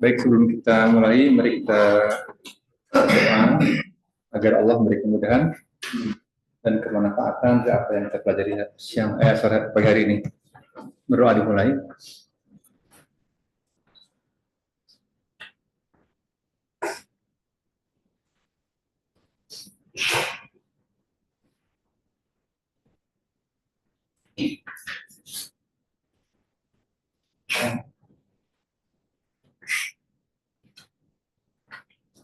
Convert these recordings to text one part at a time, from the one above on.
Baik, sebelum kita mulai, mari kita berdoa agar Allah memberi kemudahan dan kemanfaatan dari apa yang kita pelajari sore pagi hari ini. Berdoa dimulai.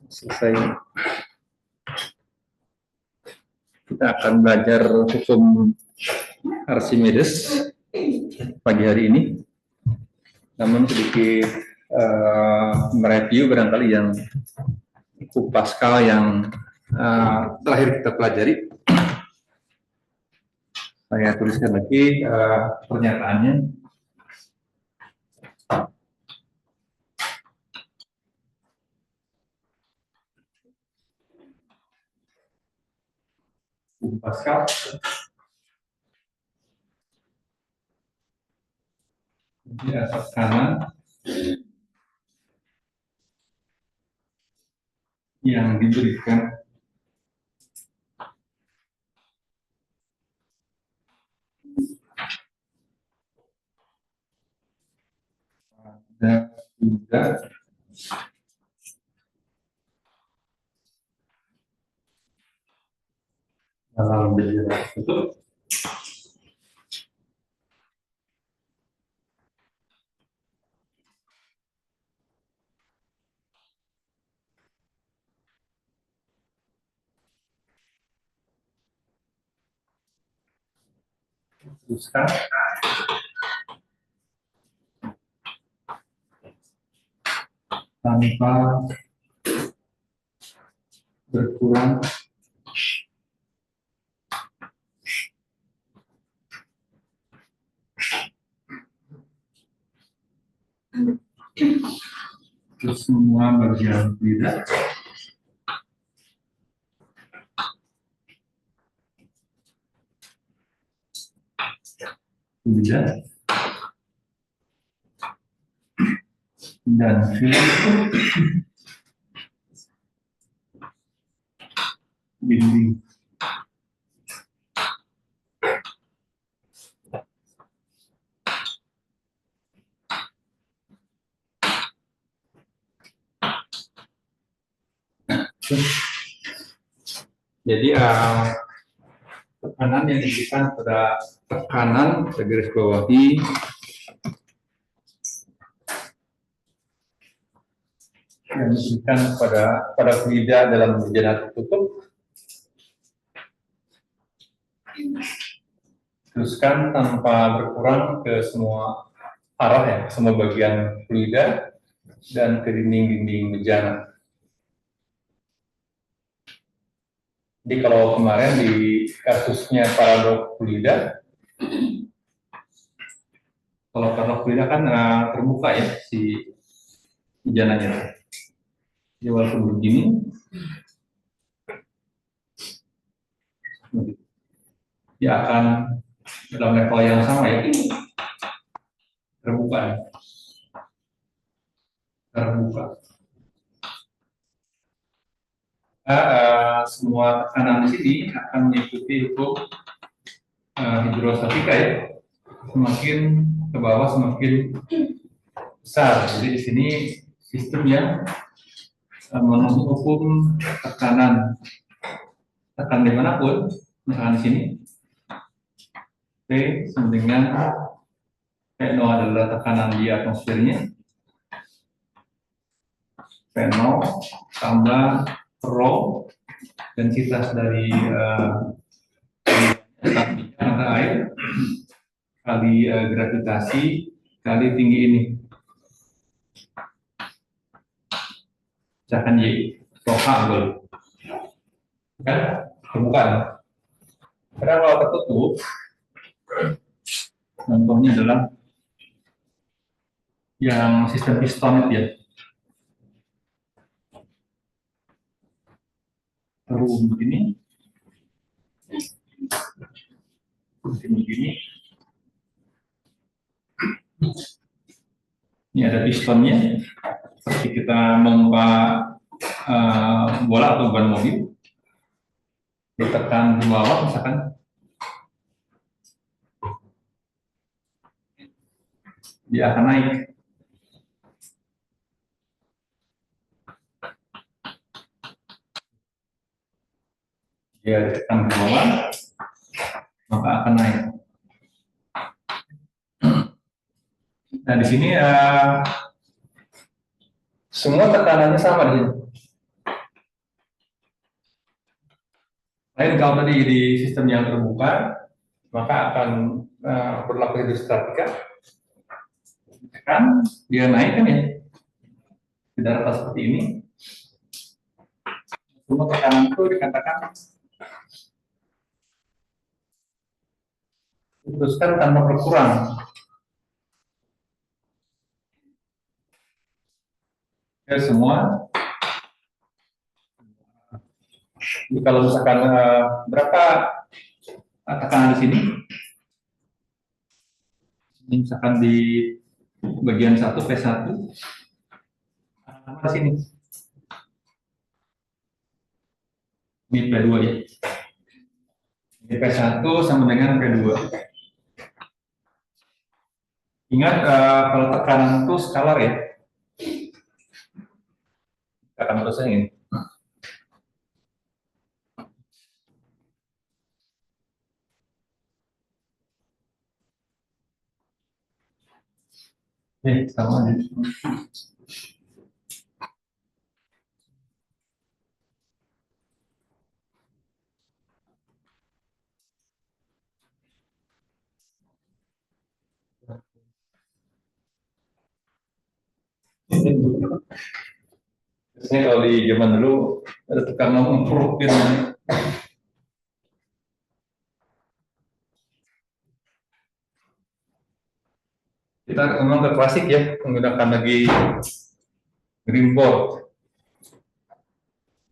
Selesai. Kita akan belajar hukum Archimedes pagi hari ini. Namun sedikit mereview barangkali yang hukum Pascal yang terakhir kita pelajari. Saya tuliskan lagi pernyataannya. Pascal di atas kanan yang diberikan pada tidak dalam bejana tersebut teruskan tanpa berkurang ke semua bagian tidak dan dinding. Jadi tekanan yang diberikan pada tekanan garis bawahi yang diberikan pada fluida dalam bejana tertutup teruskan tanpa berkurang ke semua arah ya, ke semua bagian fluida dan ke dinding-dinding bejana. Jadi kalau kemarin di kasusnya paradok fluida, kalau paradok fluida kan terbuka ya si bejananya. Jadi walaupun begini, dia akan dalam level yang sama ya, terbuka. Semua tekanan di sini akan mengikuti hukum hidrostatika ya, semakin ke bawah semakin besar. Jadi di sini sistem yang memenuhi hukum tekanan dimanapun, misalkan di sini P sama dengan P0 adalah tekanan di atmosfernya, P0 tambah rho densitas dari mata air kali gravitasi kali tinggi ini, misalkan Y, H boleh kan, bukan. Karena kalau tertutup, contohnya adalah yang sistem piston itu ya, terus begini, ini ada pistonnya, seperti kita memompa bola atau ban mobil, ditekan di bawah misalkan, dia akan naik. Dia ditekan di bawah, maka akan naik. Nah di sini semua tekanannya sama di sini. Lain kalau tadi di sistem yang terbuka, maka akan berlaku hidrostatika. Kan dia naik kan ya, di daratan seperti ini. Semua tekanan itu dikatakan diteruskan tanpa berkurang. Ya semua. Jadi kalau misalkan berapa tekanan di sini, misalkan di bagian 1 P1, sama di sini. Ini P2 ya. Ini P1 sama dengan P2. Ingat kalau tekanan itu skalar ya. Tekanan terusnya ini. Sama aja. Biasanya kalau di zaman dulu ada tukang ngomong gitu. Kita memang ke klasik ya, menggunakan lagi green board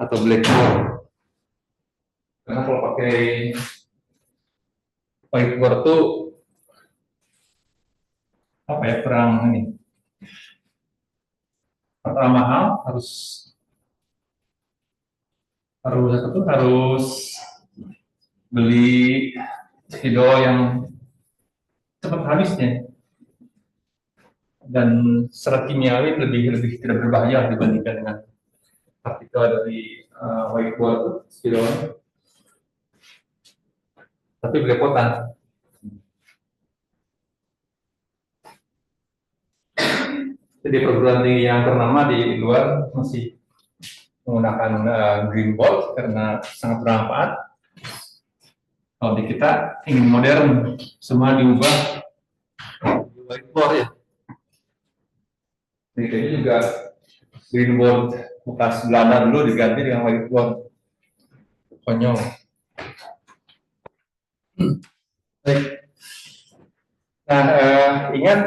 atau blackboard. Karena kalau pakai whiteboard tuh apa ya, kurang ini. Pertama mahal, harus beli spidol yang cepat habisnya, dan serat kimiawi lebih tidak berbahaya dibandingkan dengan partikel dari whiteboard spidolnya. Tapi belepotan. Jadi perguruan tinggi yang ternama di luar masih menggunakan green board karena sangat bermanfaat. Kalau di kita ingin modern, semua diubah whiteboard ya. Jadi ini juga green board bekas Belanda dulu diganti dengan whiteboard. Konyol. Baik. Nah, ingat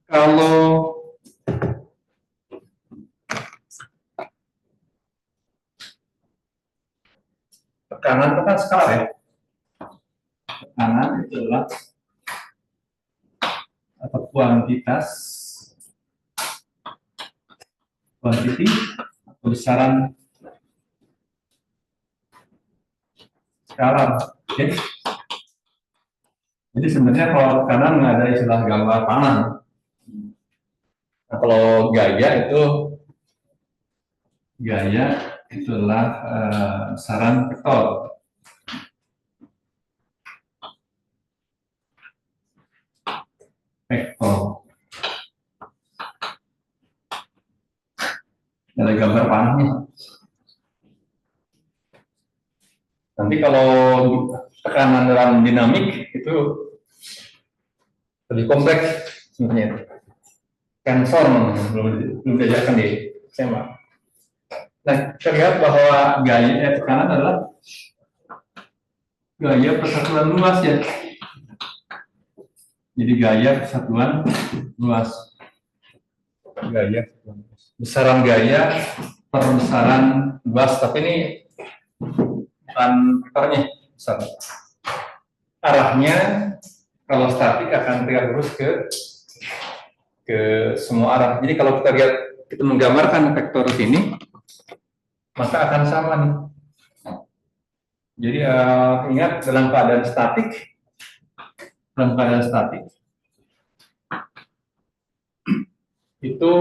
kalau tekanan itu kan skala ya. Tekanan itu adalah atau kuantitas, atau besaran skala. Okay. Jadi sebenarnya kalau tekanan nggak ada istilah gambar panah. Nah, kalau gaya itulah besaran vektor. Ada gambar panahnya. Nanti kalau tekanan dalam dinamik itu lebih kompleks sebenarnya. Tensor belum diajarkan di SMA. Nah, kita lihat bahwa gaya tekanan adalah gaya persatuan luas ya. Jadi gaya persatuan luas. Besaran gaya per besaran luas, tapi ini bukan vektornya besar. Arahnya kalau statik akan tegak lurus ke semua arah. Jadi kalau kita lihat kita menggambarkan vektor sini, maka akan sama nih. Jadi ingat dalam keadaan statik itu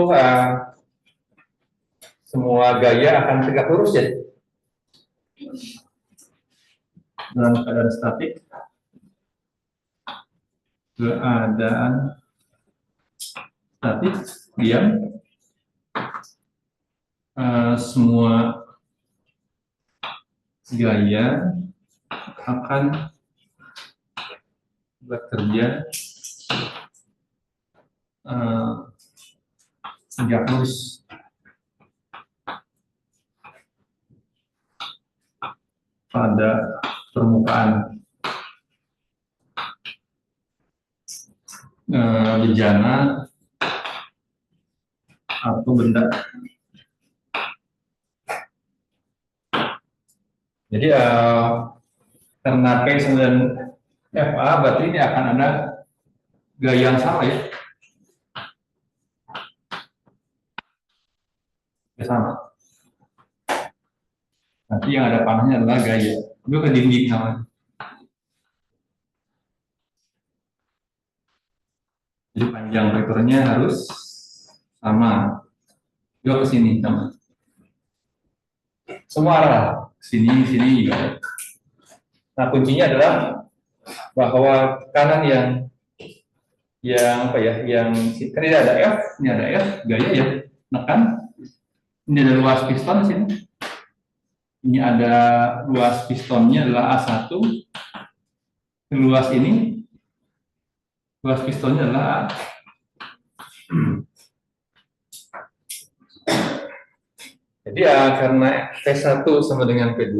semua gaya akan tegak lurus ya. Dalam keadaan statik, diam, semua gaya akan bekerja tegak lurus. Pada permukaan bejana atau benda. Jadi karena P9FA berarti ini akan ada gaya yang sama ya. Sama. Nanti yang ada panahnya adalah gaya. Itu ke dinding namanya. Jadi panjang vektornya harus sama. Juga ke sini sama. Semua arah. Sini juga. Nah, kuncinya adalah bahwa kanan yang kan ini ada F, gaya ya, menekan. Ini ada ruas piston di sini. Ini ada ruas pistonnya adalah A1. Ruas pistonnya adalah A. Jadi karena P1 sama dengan P2,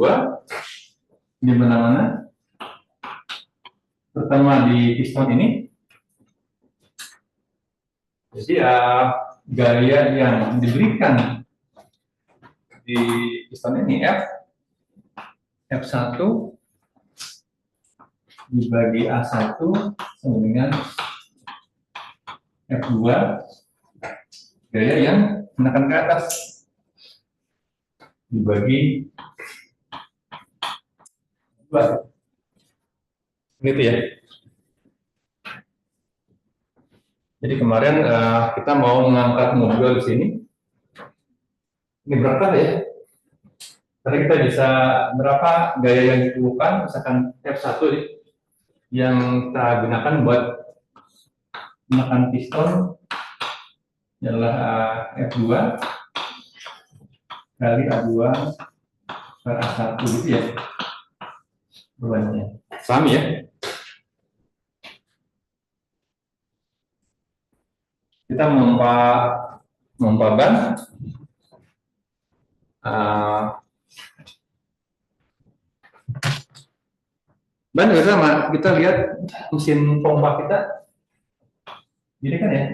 ini mana-mana. Pertama di piston ini. Jadi gaya yang diberikan di piston ini F1 dibagi A1 sama dengan F2 gaya yang menekan ke atas dibagi 2 gitu ya. Jadi kemarin kita mau mengangkat modul di sini. Ini berapa ya? Tadi kita bisa berapa gaya yang diperlukan, misalkan F1 yang kita gunakan buat menekan piston adalah F2 kali A2 per A1 gitu ya. Bebannya. Sama ya? Kita memompa ban. Ban juga sama, kita lihat mesin pompa kita gini kan ya,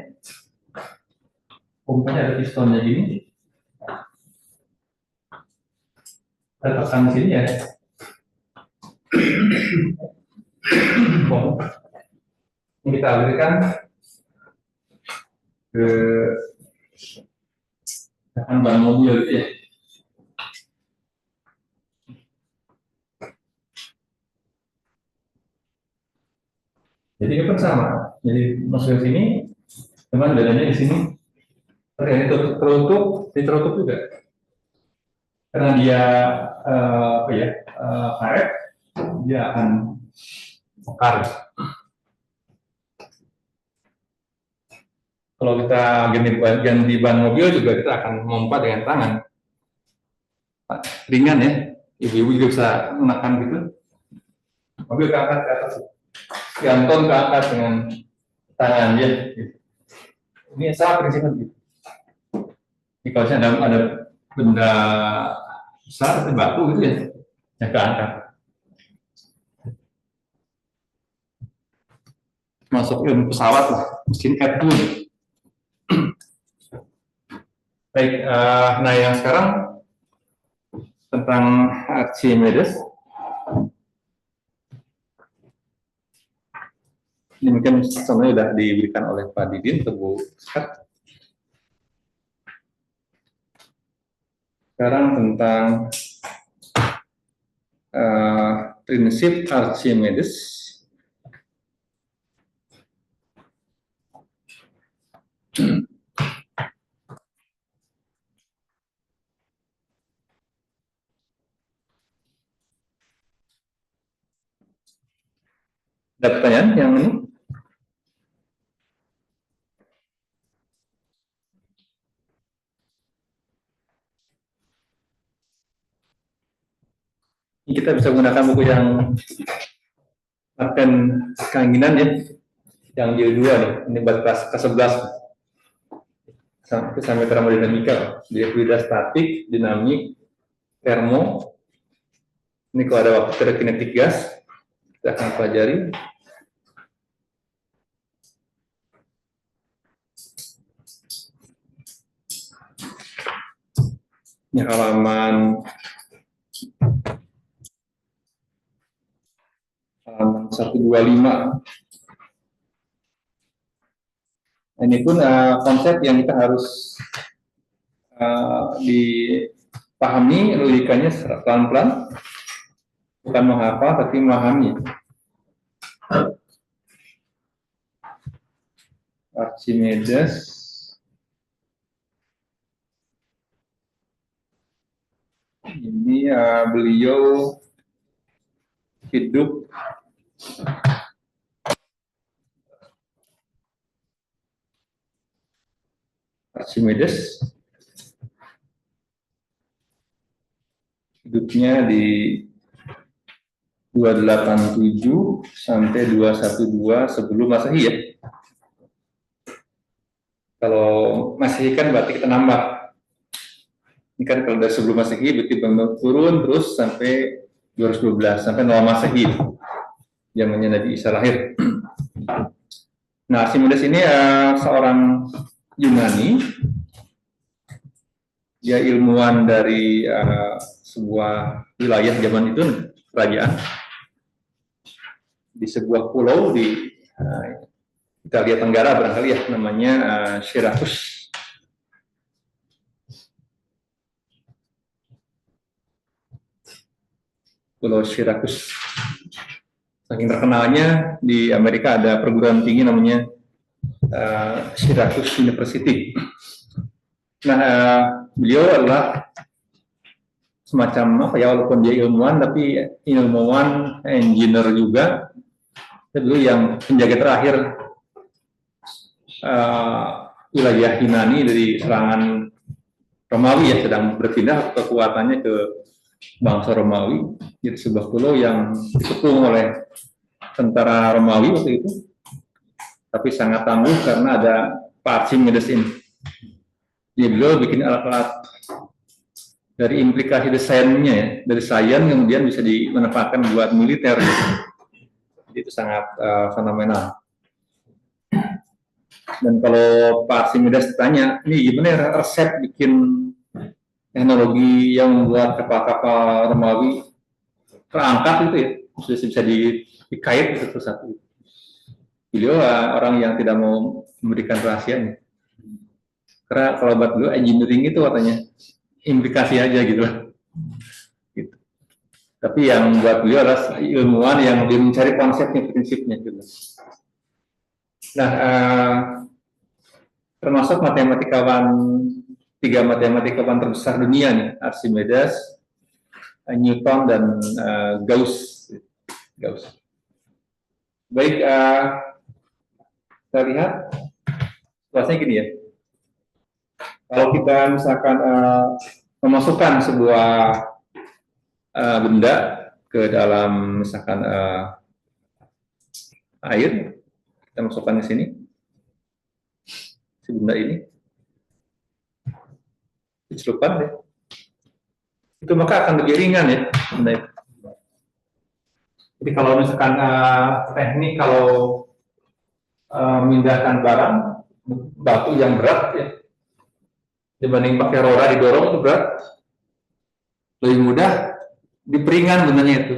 pompanya ada pistonnya gini, ada tekan sini ya, ini kita alirkan ke ban mobil gitu ya. Jadi ini pun sama. Jadi masuk ke sini, teman bedanya di sini. Ini tertutup juga. Karena dia karet, dia akan mekar. Kalau kita ganti ban mobil juga kita akan memompa dengan tangan. Ringan ya, ibu-ibu juga bisa menekan gitu. Mobil keangkat ke atas. Gantung ke atas dengan tangan ya. Ini sama prinsipnya gitu. Jadi kalau ada benda besar seperti batu gitu ya, yang keangkat. Masuk ilmu pesawat lah, mesin F2. Baik, nah yang sekarang tentang Archimedes. Ini mungkin sebenarnya sudah diberikan oleh Pak Didin ke Bu Skat. Sekarang tentang prinsip Archimedes. Ada pertanyaan yang ini? Kita bisa menggunakan buku yang Martin Kanginan ya, yang jilid 2 nih, ini buat kelas ke-11 sampai termodinamika, jadi fluida statik, dinamik, termo. Ini kalau ada waktu ada kinetik gas, kita akan pelajari. Ini halaman 125. Ini pun konsep yang kita harus dipahami logikanya pelan-pelan, bukan menghafal tapi memahami. Archimedes ini beliau hidup Archimedes hidupnya di 287 sampai 212 sebelum Masehi ya. Kalau Masehi kan berarti kita nambah. Ini kan kalau dari sebelum Masehi berarti turun terus sampai 212 sampai 0 Masehi. Zamannya Nabi Isa lahir. Nah, Archimedes ini seorang Yunani. Dia ilmuwan dari sebuah wilayah zaman itu, kerajaan di sebuah pulau di Italia Tenggara barangkali ya, namanya Syracuse. Pulau Syracuse. Saking terkenalnya di Amerika ada perguruan tinggi namanya Syracuse University. Nah, beliau adalah semacam apa ya, walaupun dia ilmuwan tapi ilmuwan engineer juga. Dulu yang penjaga terakhir wilayah Yunani dari serangan Romawi ya, sedang berpindah kekuatannya ke bangsa Romawi. Jadi sebuah pulau yang dikepung oleh tentara Romawi waktu itu, tapi sangat tangguh karena ada Archimedes ini. Dia beliau bikin alat-alat dari implikasi desainnya ya, dari sains kemudian bisa dimanfaatkan buat militer. Jadi itu sangat fenomenal. Dan kalau Pak Archimedes tanya, ini gimana ya resep bikin teknologi yang membuat kapal-kapal Romawi terangkat itu ya, bisa dikait satu satu. Beliau orang yang tidak mau memberikan rahasianya. Karena kalau buat beliau engineering itu katanya implikasi aja gitu. Gitu. Tapi yang buat beliau adalah ilmuwan yang dia mencari konsepnya, prinsipnya gitu. Nah, termasuk matematikawan, 3 matematikawan terbesar dunia nih, Archimedes, Newton dan Gauss. Baik, kita lihat situasinya gini ya. Kalau kita misalkan memasukkan sebuah benda ke dalam misalkan air, kita masukkan di sini, si benda ini, dicelupkan ya, itu maka akan lebih ringan ya benda itu. Jadi kalau misalkan teknik kalau memindahkan barang batu yang berat ya, dibanding pakai roda didorong itu berat, lebih mudah diperingan bendanya itu,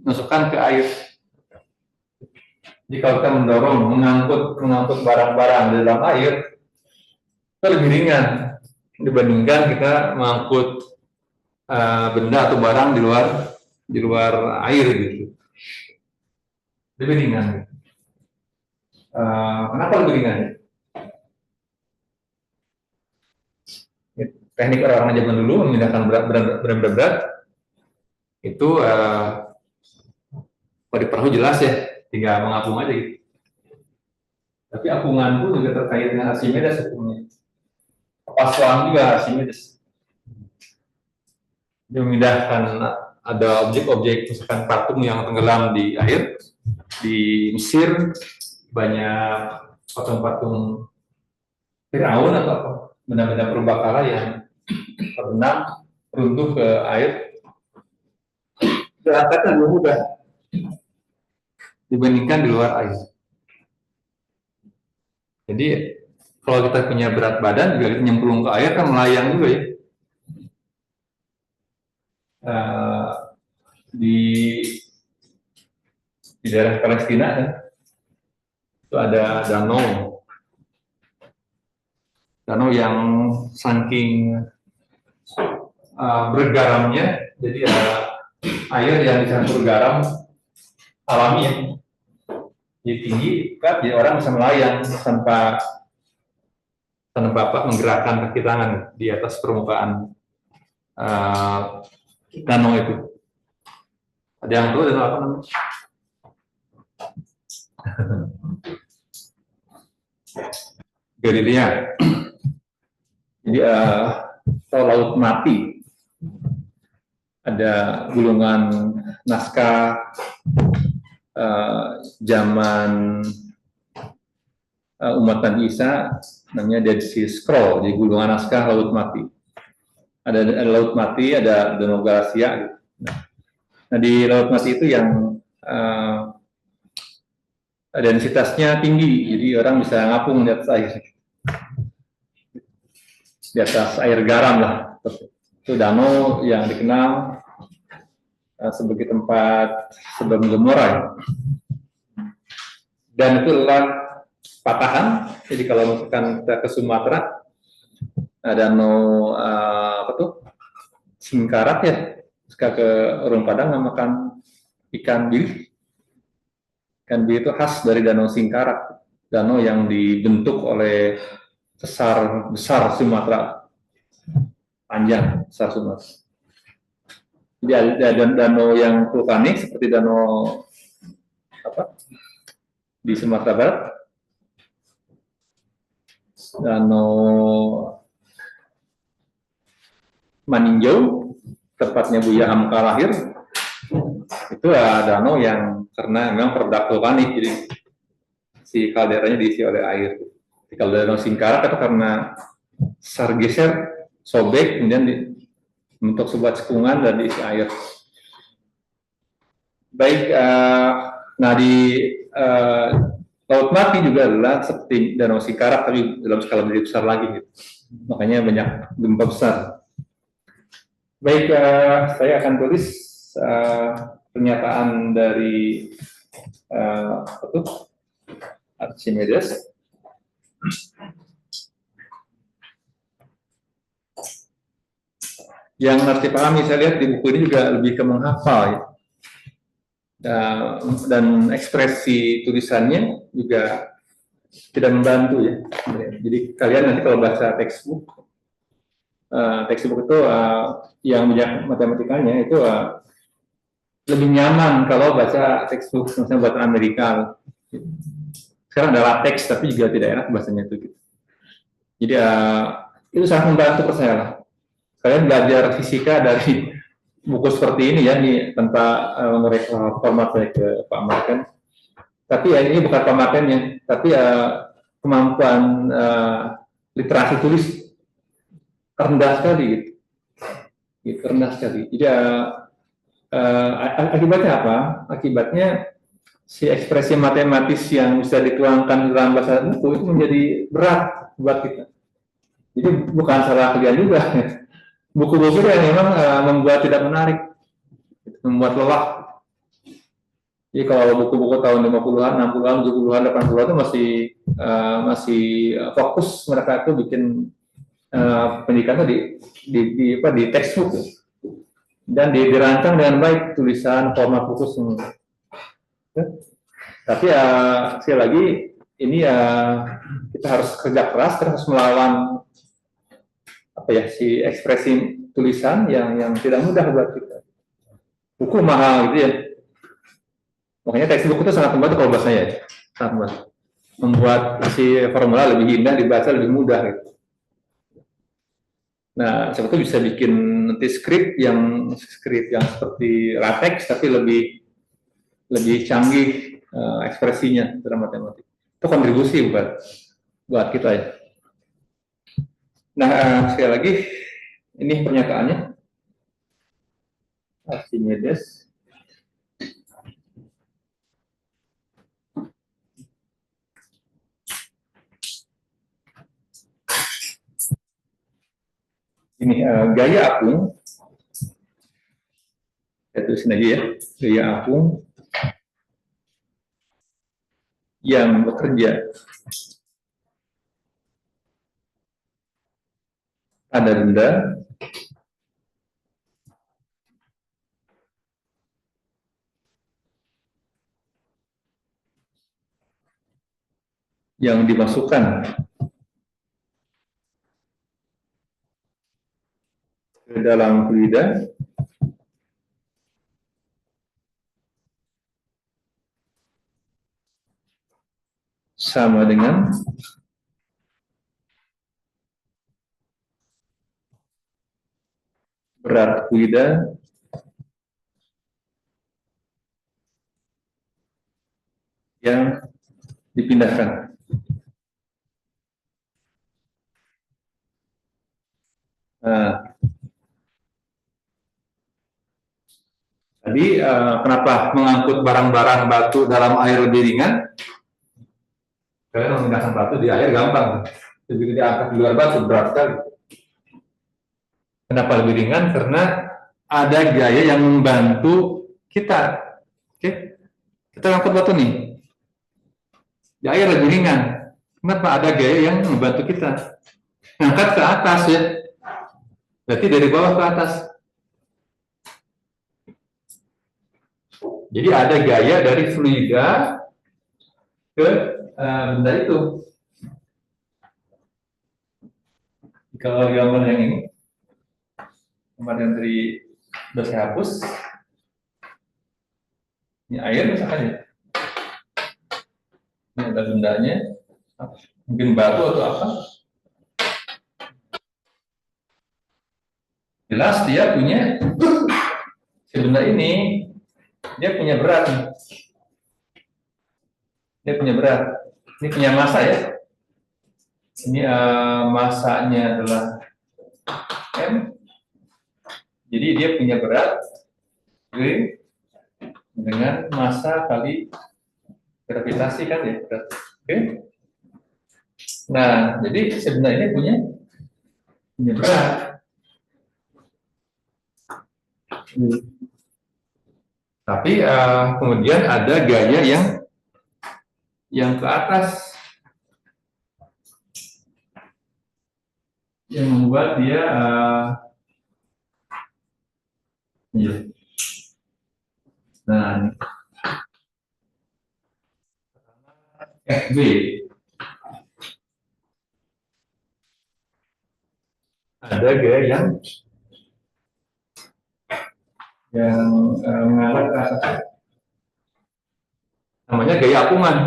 masukkan ke air. Jadi kalau kita mengangkut barang-barang di dalam air, itu lebih ringan. dibandingkan kita mengangkut benda atau barang di luar air gitu. Lebih ringan. Kenapa lebih ringan? Teknik orang-orang zaman dulu memindahkan berat itu kalau di perahu jelas ya, tinggal mengapung aja gitu. Tapi apungan pun juga terkait dengan Archimedes hukumnya. Kapal juga Archimedes. Dia memindahkan ada objek-objek misalkan patung yang tenggelam di air di Mesir, banyak patung-patung Firaun atau apa, benda-benda purbakala yang terbenam runtuh ke air. Berangkatnya lebih mudah dibandingkan di luar air. Jadi kalau kita punya berat badan juga kita nyemplung ke air kan melayang juga ya. Di daerah Palestina kan itu ada danau yang saking bergaramnya, jadi ada air yang dicampur garam alami ya, jadi tinggi kan, jadi orang bisa melayang tanpa menggerakkan kaki tangan di atas permukaan danau itu. Ada yang tahu danau apa namanya? Galilea. Jadi Laut Mati. Ada gulungan naskah zaman umat Nabi Isa, namanya Dead Sea Scroll, jadi gulungan naskah Laut Mati. Ada Laut Mati, ada Danau Galasia. Nah di Laut Mati itu yang densitasnya tinggi, jadi orang bisa ngapung di atas air, di atas air garam lah. Itu danau yang dikenal sebagai tempat sebelum Gomora. Dan itu adalah patahan. Jadi kalau misalkan kita ke Sumatera, danau Singkarak ya, jika ke Orang Padang makan ikan bilik. Ikan bilik itu khas dari danau Singkarak, danau yang dibentuk oleh sesar besar Sumatera, panjang sesar Sumatera. Jadi ada danau yang vulkanik seperti danau di Sumatera Barat, danau Maninjau, tempatnya Buya Hamka lahir. Itu danau yang karena memang produk vulkanik, jadi si kalderanya diisi oleh air. Jadi kalau danau Singkarak itu karena sesar geser, sobek, kemudian membentuk sebuah cekungan dan diisi air. Baik, nah di Laut Mati juga adalah seperti danau Singkarak, tapi dalam skala lebih besar lagi, gitu. Makanya banyak gempa besar. Baik, saya akan tulis pernyataan dari Archimedes. Yang harus dipahami, saya lihat di buku ini juga lebih ke menghafal ya. Dan ekspresi tulisannya juga tidak membantu ya. Jadi kalian nanti kalau baca textbook itu yang banyak matematikanya itu lebih nyaman kalau baca textbook misalnya buatan Amerika. Sekarang ada latex tapi juga tidak enak bahasanya itu. Jadi itu sangat membantu, percaya lah. Kalian belajar fisika dari buku seperti ini ya, ini tanpa format saya ke Pak Marken. Tapi ya ini bukan Pak Markennya, tapi kemampuan literasi tulis rendah sekali gitu, rendah sekali. Jadi akibatnya apa? Akibatnya si ekspresi matematis yang bisa dituangkan dalam bahasa buku itu menjadi berat buat kita. Jadi bukan salah kalian juga. Buku-buku yang memang membuat tidak menarik, membuat lelah. Jadi kalau buku-buku tahun 50-an, 60-an, 70-an, 80-an itu masih fokus mereka itu bikin pendidikan itu di textbook dan dirancang dengan baik tulisan format khusus. Tapi sekali lagi ini kita harus kerja keras, kita harus melawan si ekspresi tulisan yang tidak mudah buat kita. Buku mahal gitu ya. Makanya textbook itu sangat membantu kalau buat saya, sangat membantu. Membuat si formula lebih indah, dibaca lebih mudah gitu. Nah, siapa tuh bisa bikin nanti skrip yang seperti latex tapi lebih canggih ekspresinya dalam matematik. Itu kontribusi buat kita ya. Nah, sekali lagi ini pernyataannya. Archimedes ini gaya apung, saya tulisin aja ya, gaya apung yang bekerja pada benda yang dimasukkan ke dalam fluida sama dengan berat fluida yang dipindahkan. Nah, tadi kenapa mengangkut barang-barang batu dalam air lebih ringan? Karena memindahkan batu di air gampang, begitu diangkat di luar batu berat sekali. Kenapa lebih ringan? Karena ada gaya yang membantu kita. Oke, kita angkut batu nih, di air lebih ringan. Kenapa? Ada gaya yang membantu kita ngangkat ke atas ya. Berarti dari bawah ke atas. Jadi ada gaya dari fluida ke benda itu. Kalau gambar yang ini, gambar yang dari sudah saya hapus. Ini air misalkan ya. Ini ada bendanya, mungkin batu atau apa. Jelas dia punya si benda ini, dia punya berat. Dia punya berat. Ini punya massa ya. Ini massanya adalah M. Jadi dia punya berat G dengan massa kali gravitasi kan ya. Oke. Nah, jadi sebenarnya punya berat. Tapi kemudian ada gaya yang ke atas yang membuat dia nah FB ada gaya yang mengarah ke atas, namanya gaya apungan.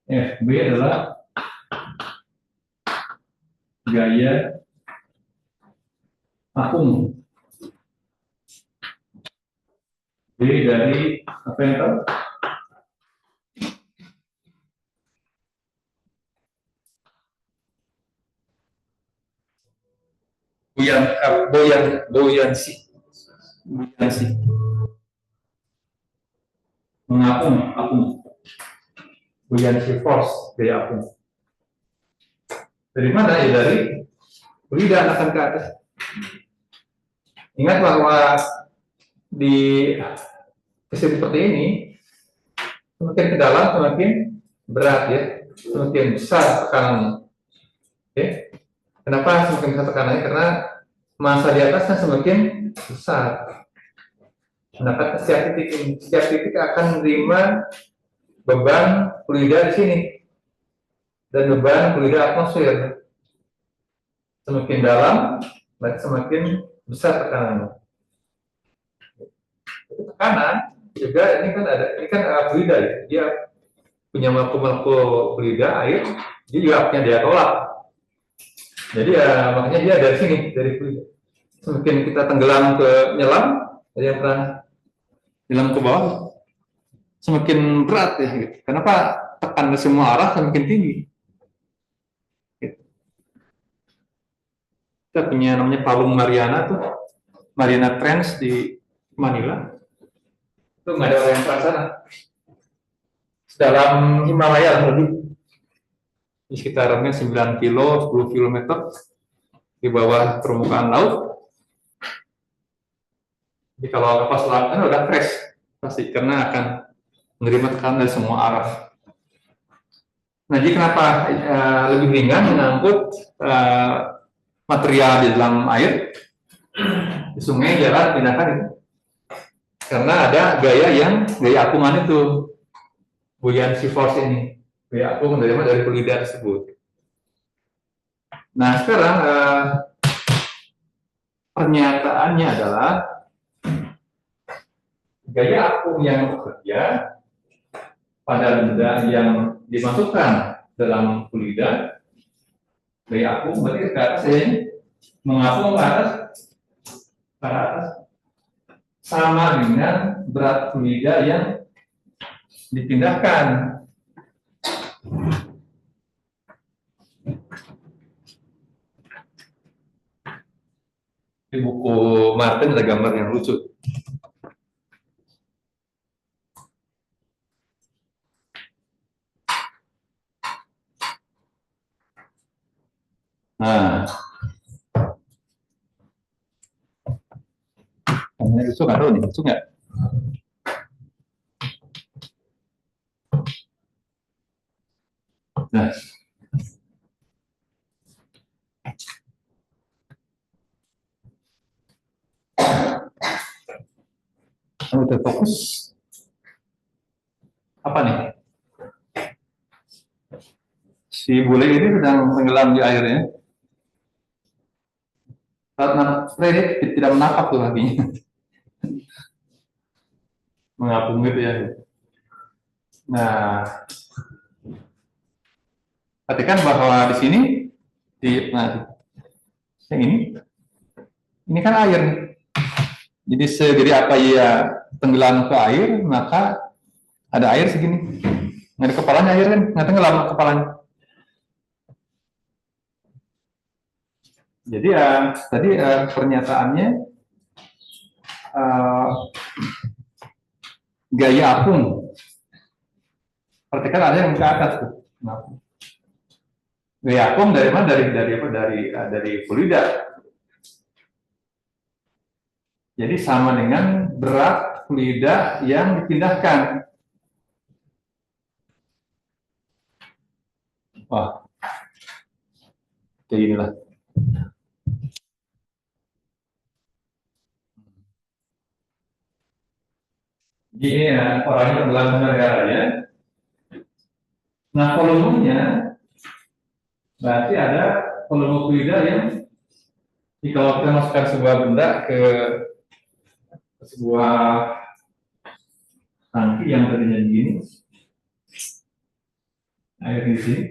FB adalah gaya apung. B dari apa yang tahu? Buoyancy. Mengapung. Buoyancy force, gaya apung. Dari mana ya? Dari fluida akan ke atas. Ingat bahwa di sistem seperti ini, semakin ke dalam semakin berat ya, semakin besar tekanannya. Oke. Kenapa semakin besar tekanannya? Karena massa di atasnya semakin besar. Maka setiap titik akan menerima beban fluida di sini dan beban fluida atmosfer. Semakin dalam, berarti semakin besar tekanannya. Tekanan juga ini kan fluida ya. Dia punya molekul fluida air, dia juga punya daya tolak. Jadi ya makanya dia dari sini, dari fluida. Semakin kita tenggelam ke nyelam, jadi yang pernah nyelam ke bawah, semakin berat ya. Gitu. Kenapa tekan ke semua arah semakin tinggi? Gitu. Kita punya namanya Palung Mariana tuh, Mariana Trench di Manila. Itu nggak ada orang yang ke sana. Dalam Himalaya lebih di sekitarnya 9 kilo, 10 kilometer di bawah permukaan laut. Jadi kalau kapal selamnya udah crash pasti karena akan menerima tekanan dari semua arah. Nah, jadi kenapa lebih ringan mengangkut material di dalam air di sungai, jalan, pindahkan itu? Karena ada gaya apungan itu, buoyancy force ini, gaya apung dari fluida tersebut. Nah, sekarang pernyataannya adalah gaya apung yang bekerja pada benda yang dimasukkan dalam fluida, gaya apung berarti ke atas ya, mengapung ke atas sama dengan berat fluida yang dipindahkan. Di buku Martin ada gambar yang lucu. Nah, ini lucu nggak tahu nih, lucu nggak? Nah, kamu terfokus apa nih? Si bule ini sedang tenggelam di airnya. Saat Freddy tidak menapak tuh kakinya, mengapung gitu ya. Nah, perhatikan bahwa di sini yang ini kan air. Jadi segede apa ia tenggelam ke air, maka ada air segini. Nggak ada kepalanya air kan, nggak tenggelam kepalanya. Jadi tadi pernyataannya gaya apung. Perhatikan ada yang ke atas tuh. Gaya apung dari mana? Dari fluida. Jadi sama dengan berat fluida yang dipindahkan. Wah, kayak inilah. Jadi ya, orangnya dalam negaranya. Nah, volumenya berarti ada volume fluida yang kalau kita masukkan sebuah benda ke sebuah tangki yang tadinya begini, air di sini,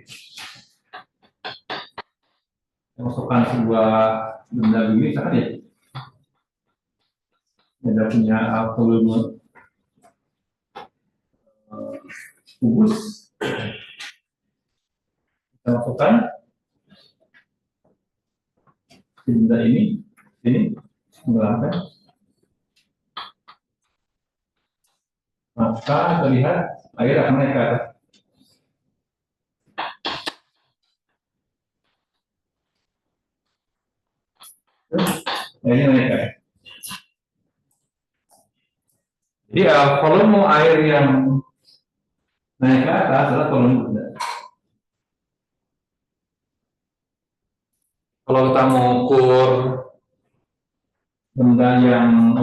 kita masukkan sebuah benda begini, misalkan ya, ada punya volume kubus, kita masukkan benda ini tenggelamkan, maka terlihat air akan naik ke atas. Ini naik ke atas. Jadi volume air yang naik ke atas adalah volume benda. kita mau ukur benda yang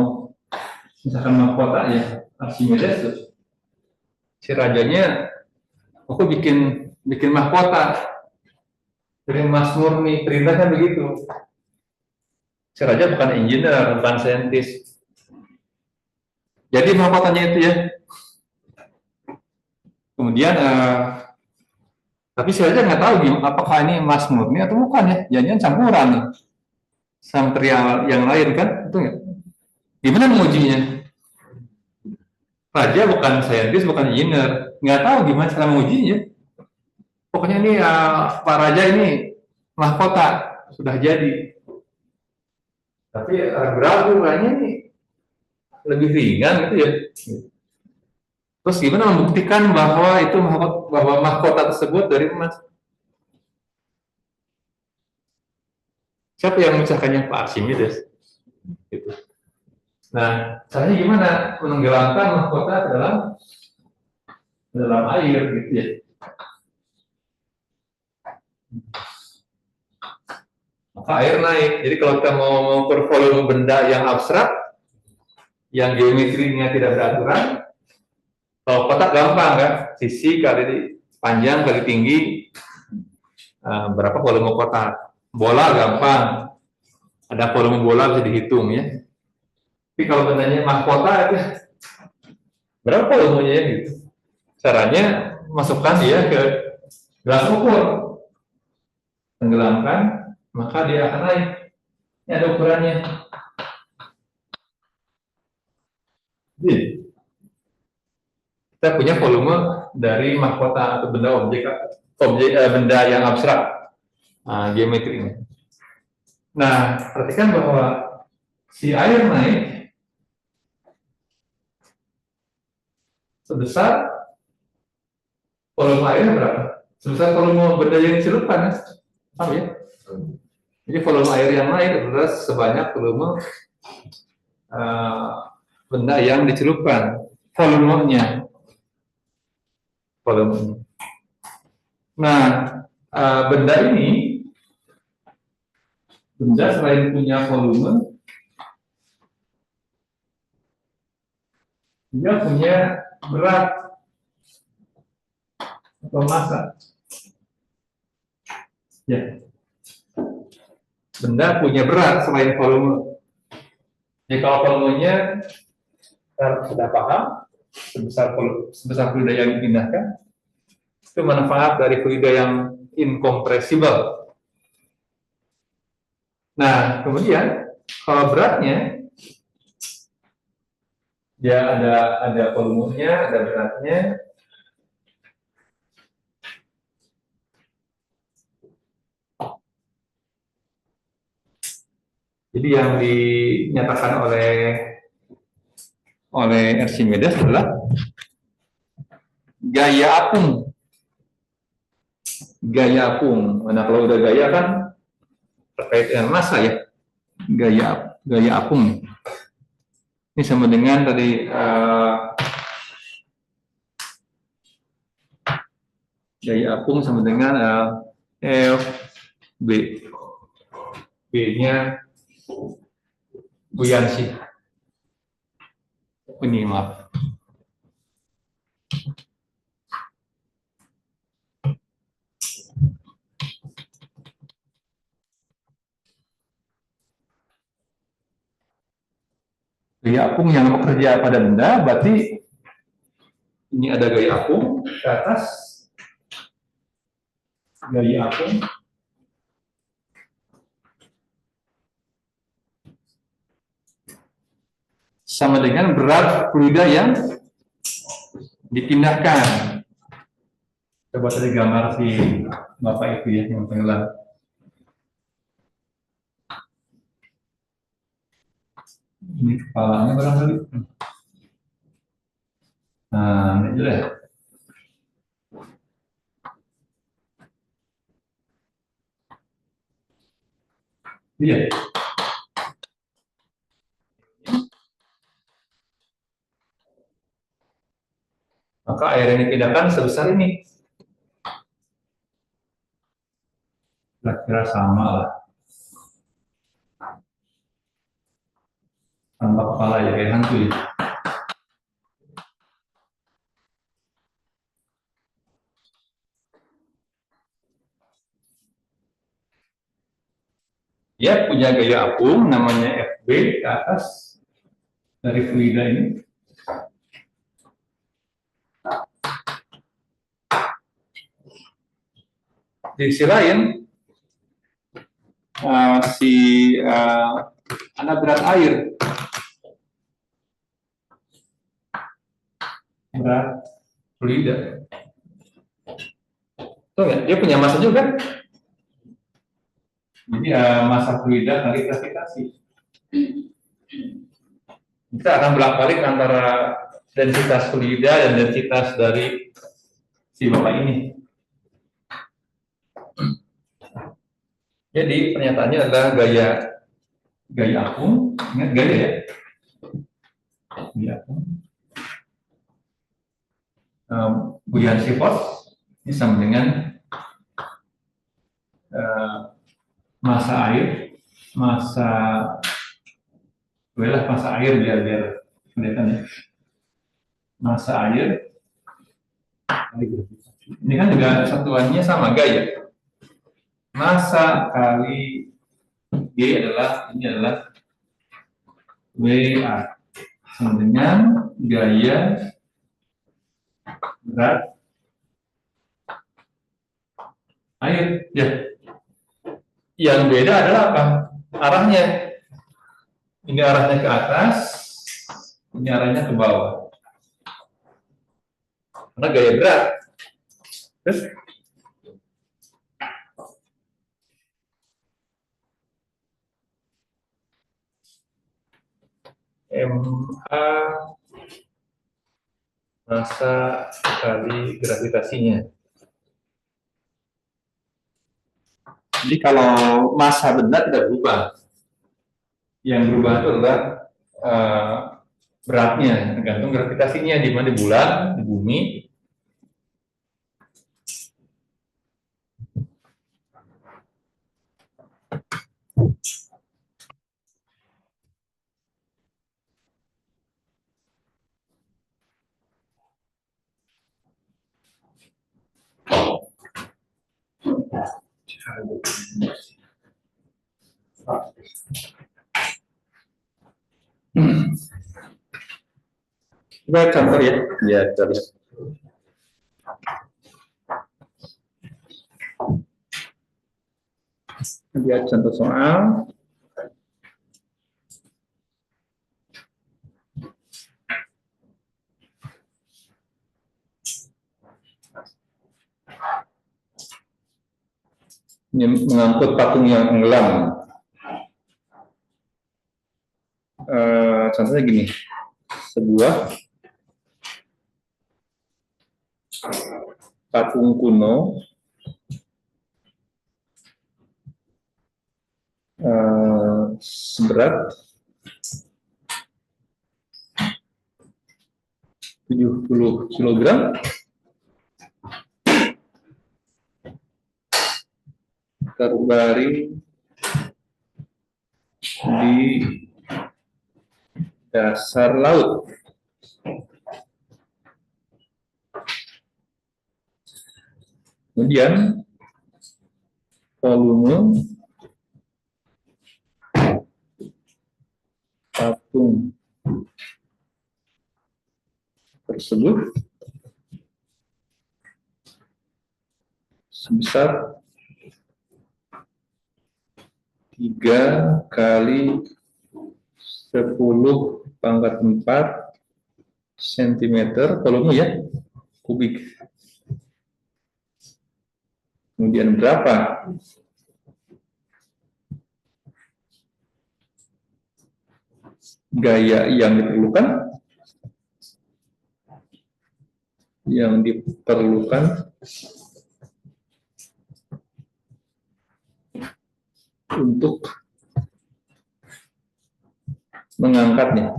misalkan mahkota ya, Archimedes tuh, si rajanya, aku bikin mahkota dari emas murni, perintahnya begitu. Si raja bukan engineer, bukan saintis. Jadi mahkotanya itu ya. Kemudian, tapi si raja nggak tahu apakah ini emas murni atau bukan ya. Jangan campuran nih sama material yang lain kan, itu nggak? Gimana mengujinya? Raja bukan saintis, bukan engineer, nggak tahu gimana cara mengujinya. Pokoknya ini Pak Raja ini mahkota sudah jadi. Tapi ragu-ragu kayaknya ini lebih ringan gitu ya. Terus gimana membuktikan bahwa itu mahkota tersebut dari emas? Siapa yang memecahkannya? Pak Archimedes. Gitu. Nah, caranya gimana menenggelamkan mahkota ke dalam air gitu ya. Maka air naik. Jadi kalau kita mau mengukur volume benda yang abstrak, yang geometrinya tidak beraturan, kalau kotak gampang kan, sisi kali panjang kali tinggi, berapa volume kotak. Bola gampang, ada volume bola bisa dihitung ya. Tapi kalau bendanya mahkota itu berapa volumenya ya gitu. Caranya masukkan dia ke gelas ukur, tenggelamkan, maka dia akan naik. Ini ada ukurannya. Jadi, kita punya volume dari mahkota atau benda benda yang abstrak, geometrinya. Nah, perhatikan bahwa si air naik sebesar volume airnya berapa? Sebesar volume benda yang dicelupkan, paham ya? Jadi volume air yang naik adalah sebanyak volume benda yang dicelupkan, volumenya. Nah, benda selain punya volume, dia punya berat atau massa. Ya. Benda punya berat selain volume. Jadi kalau volumenya kita sudah paham, sebesar fluida yang dipindahkan, itu manfaat dari fluida yang incompressible. Nah, kemudian kalau beratnya, dia ada volumenya, ada beratnya. Jadi yang dinyatakan oleh Archimedes adalah gaya apung. Gaya apung. Nah, kalau udah gaya kan terkait dengan massa ya. Gaya apung. Ini sama dengan tadi gaya apung sama dengan F B. B-nya buyansi. Ini maaf. Gaya apung yang bekerja pada benda, berarti ini ada gaya apung ke atas, gaya apung sama dengan berat fluida yang dipindahkan. Coba tadi gambar si Bapak itu ya, yang tenggelam. Ini kepalanya barangkali. Nah, ini aja deh. Iya. Maka air yang dipindahkan sebesar ini. Kira-kira sama lah. tanpa kepala ya, kayak hantu ya. Dia punya gaya apung namanya FB ke atas dari fluida ini. Di sisi lain, ada berat air. Berat fluida. Tuh ya, dia punya massa juga. Jadi massa fluida kali gravitasi. Kita akan bolak-balik antara densitas fluida dan densitas dari si bapak ini. Jadi pernyataannya adalah gaya apung. Ingat gaya ya? Gaya apung. Buoyancy force ini sama dengan massa air, massa air biar kelihatan ya. Massa air. Ini kan juga satuannya sama gaya. Massa kali G ini adalah WA sama dengan gaya berat air ya. Yang beda adalah apa? Arahnya. Ini arahnya ke atas, ini arahnya ke bawah. Karena gaya berat. Terus MA massa kali gravitasinya. Jadi kalau massa benda tidak berubah. Yang berubah itu adalah beratnya, tergantung gravitasinya di mana, di bulan, di bumi. Coba contoh ya, terus. Lihat contoh soal. Ini mengangkut patung yang tenggelam. Contohnya gini, sebuah patung kuno seberat 70 kg terbaring di dasar laut. Kemudian volume patung tersebut sebesar 3 kali 10⁴ cm volume ya, kubik. Kemudian berapa gaya yang diperlukan untuk mengangkatnya.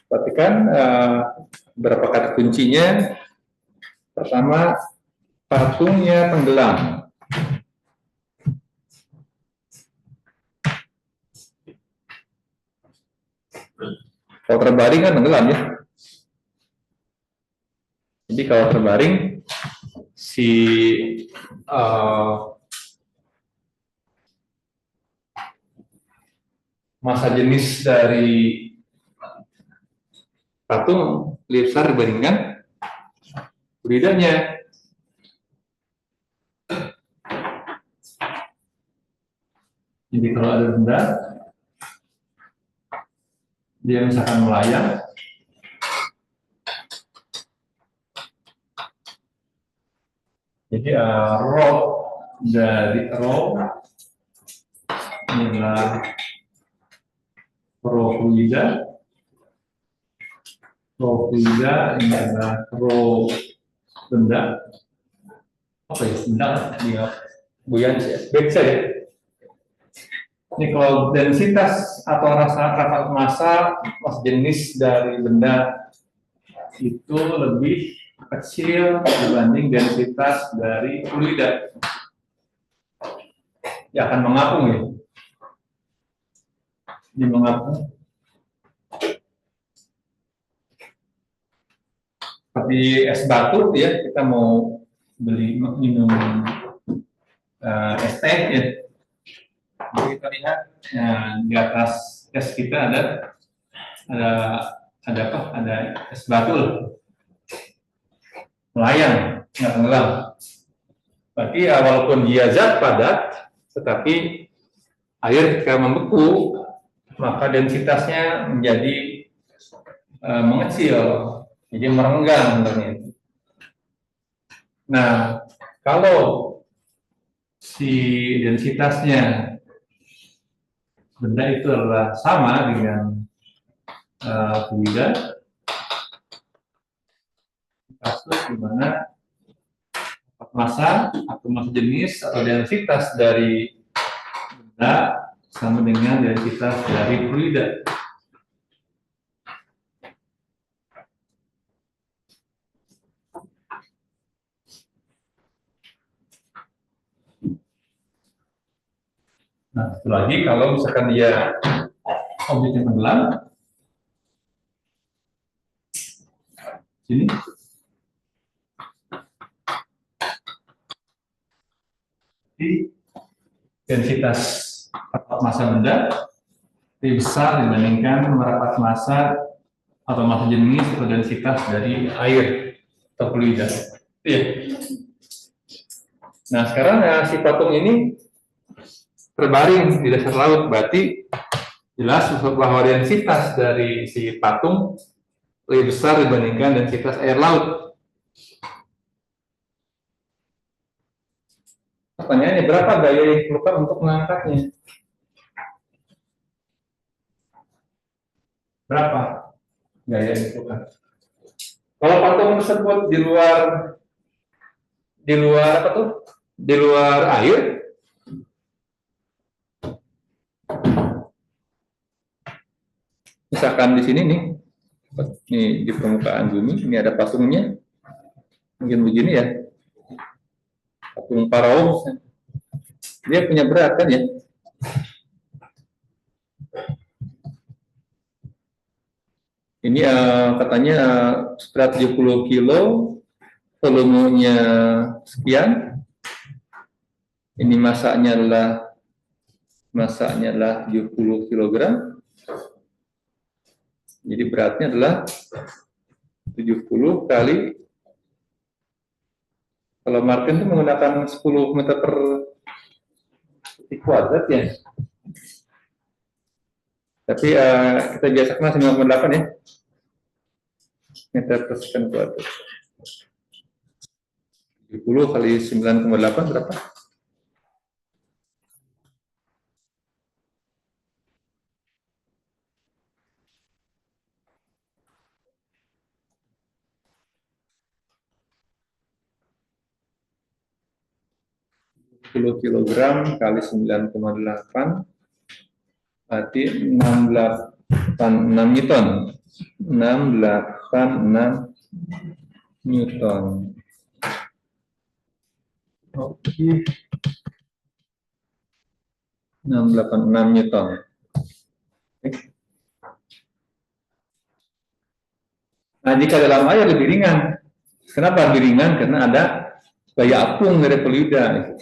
Perhatikan berapa kata kuncinya. Pertama, patungnya tenggelam. Kalau terbaring kan tenggelam ya. Jadi kalau terbaring, si massa jenis dari patung lebih besar dibandingkan lidahnya. Jadi kalau ada benda, dia misalkan melayang, jadi rho dari rho ini adalah rho fluida, ini adalah rho benda. Apa ya benda? Dia buoyancy, bisa ya. Ini kalau densitas atau rata massa jenis dari benda itu lebih kecil dibanding densitas dari fluida, ya akan mengapung ya. Ini mengapung. Seperti es batu ya, kita mau beli minum es teh ya. Jadi kita lihat di atas es kita ada apa? Ada es batu loh. Melayang, nggak tenggelam. Berarti walaupun dia zat padat, tetapi air ketika membeku, maka densitasnya menjadi mengecil, jadi merenggang sebenarnya. Nah, kalau si densitasnya benda itu adalah sama dengan fluida, kasus di mana massa atau massa jenis atau densitas dari benda sama dengan densitas dari fluida. Nah, satu lagi kalau misalkan dia objeknya tenggelam, sini di densitas rapat massa benda lebih besar dibandingkan rapat massa atau massa jenis atau densitas dari air atau fluida. Ya. Nah, sekarang si patung ini terbaring di dasar laut, berarti jelas bahwa densitas dari si patung lebih besar dibandingkan densitas air laut. Pertanyaannya, berapa daya yang diperlukan untuk mengangkatnya? Berapa daya yang diperlukan? Kalau patung tersebut di luar apa tuh? Di luar air, misalkan di sini nih, di permukaan bumi, ini ada patungnya, mungkin begini ya, patung Faraon, dia punya berat kan ya? Ini katanya berat 70 kilo, volumenya sekian, ini masanya adalah 70 kilogram. Jadi beratnya adalah 70 kali, kalau Martin itu menggunakan 10 meter per detik kuadrat ya. Tapi kita biasa kenal 9,8 ya. Meter per second kuadrat. 70 kali 9,8 berapa? Kilogram kali 9,8 berarti 686 Newton. 686 Newton. Oke. 686 Newton. Oke. Nah, jika dalam air lebih ringan. Kenapa lebih ringan? Karena ada gaya apung dari fluida.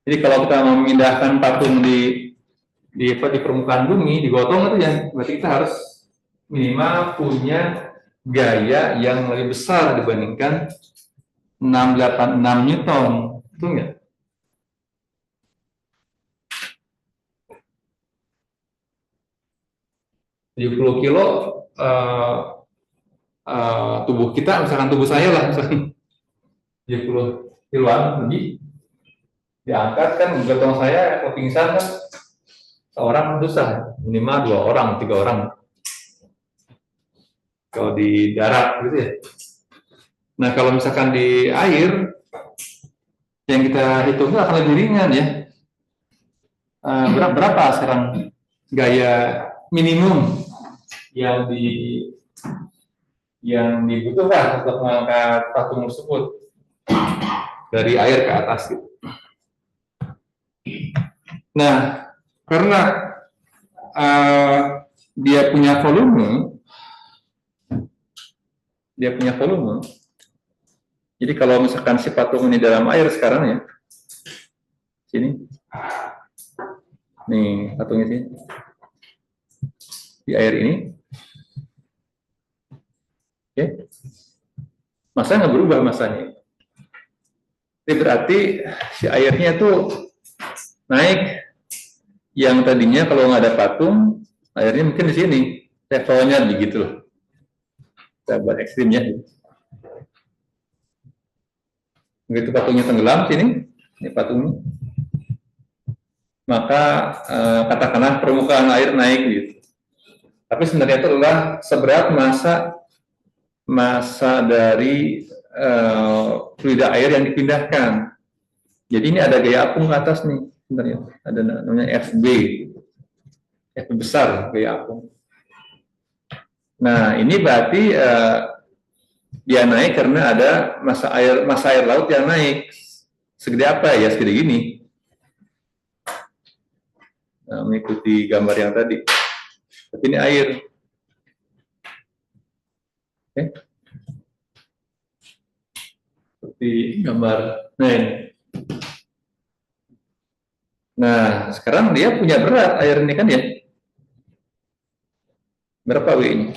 Jadi kalau kita memindahkan patung di permukaan bumi, digotong itu ya, berarti kita harus minimal punya gaya yang lebih besar dibandingkan 686 Newton. Betul nggak? Puluh kilo tubuh kita, misalkan tubuh saya lah, misalkan 70 kiloan lebih diangkat kan, gotong saya kalau pingsan kan seorang susah, minimal 2 orang, 3 orang kalau di darat gitu ya. Nah kalau misalkan di air yang kita hitung akan lebih ringan ya. Berapa sekarang gaya minimum yang dibutuhkan untuk mengangkat patung tersebut dari air ke atas gitu. Nah, karena dia punya volume, jadi kalau misalkan si patung ini dalam air sekarang ya, sini, nih patungnya sini, di air ini, oke, masanya nggak berubah masanya. Jadi berarti si airnya tuh naik, yang tadinya kalau nggak ada patung, airnya mungkin di sini, levelnya begitu loh. Kita buat ekstrimnya. Begitu patungnya tenggelam sini, ini patungnya, maka katakanlah permukaan air naik gitu. Tapi sebenarnya itu adalah seberat massa dari fluida air yang dipindahkan. Jadi ini ada gaya apung ke atas nih, sebenarnya ada namanya FB besar, gaya apung. Nah ini berarti dia naik karena ada massa air laut yang naik. Segede apa ya? Segede gini. Nah, mengikuti gambar yang tadi. Tapi ini air. Oke. Seperti gambar. Nah, sekarang dia punya berat air ini kan ya. Berapa W ini?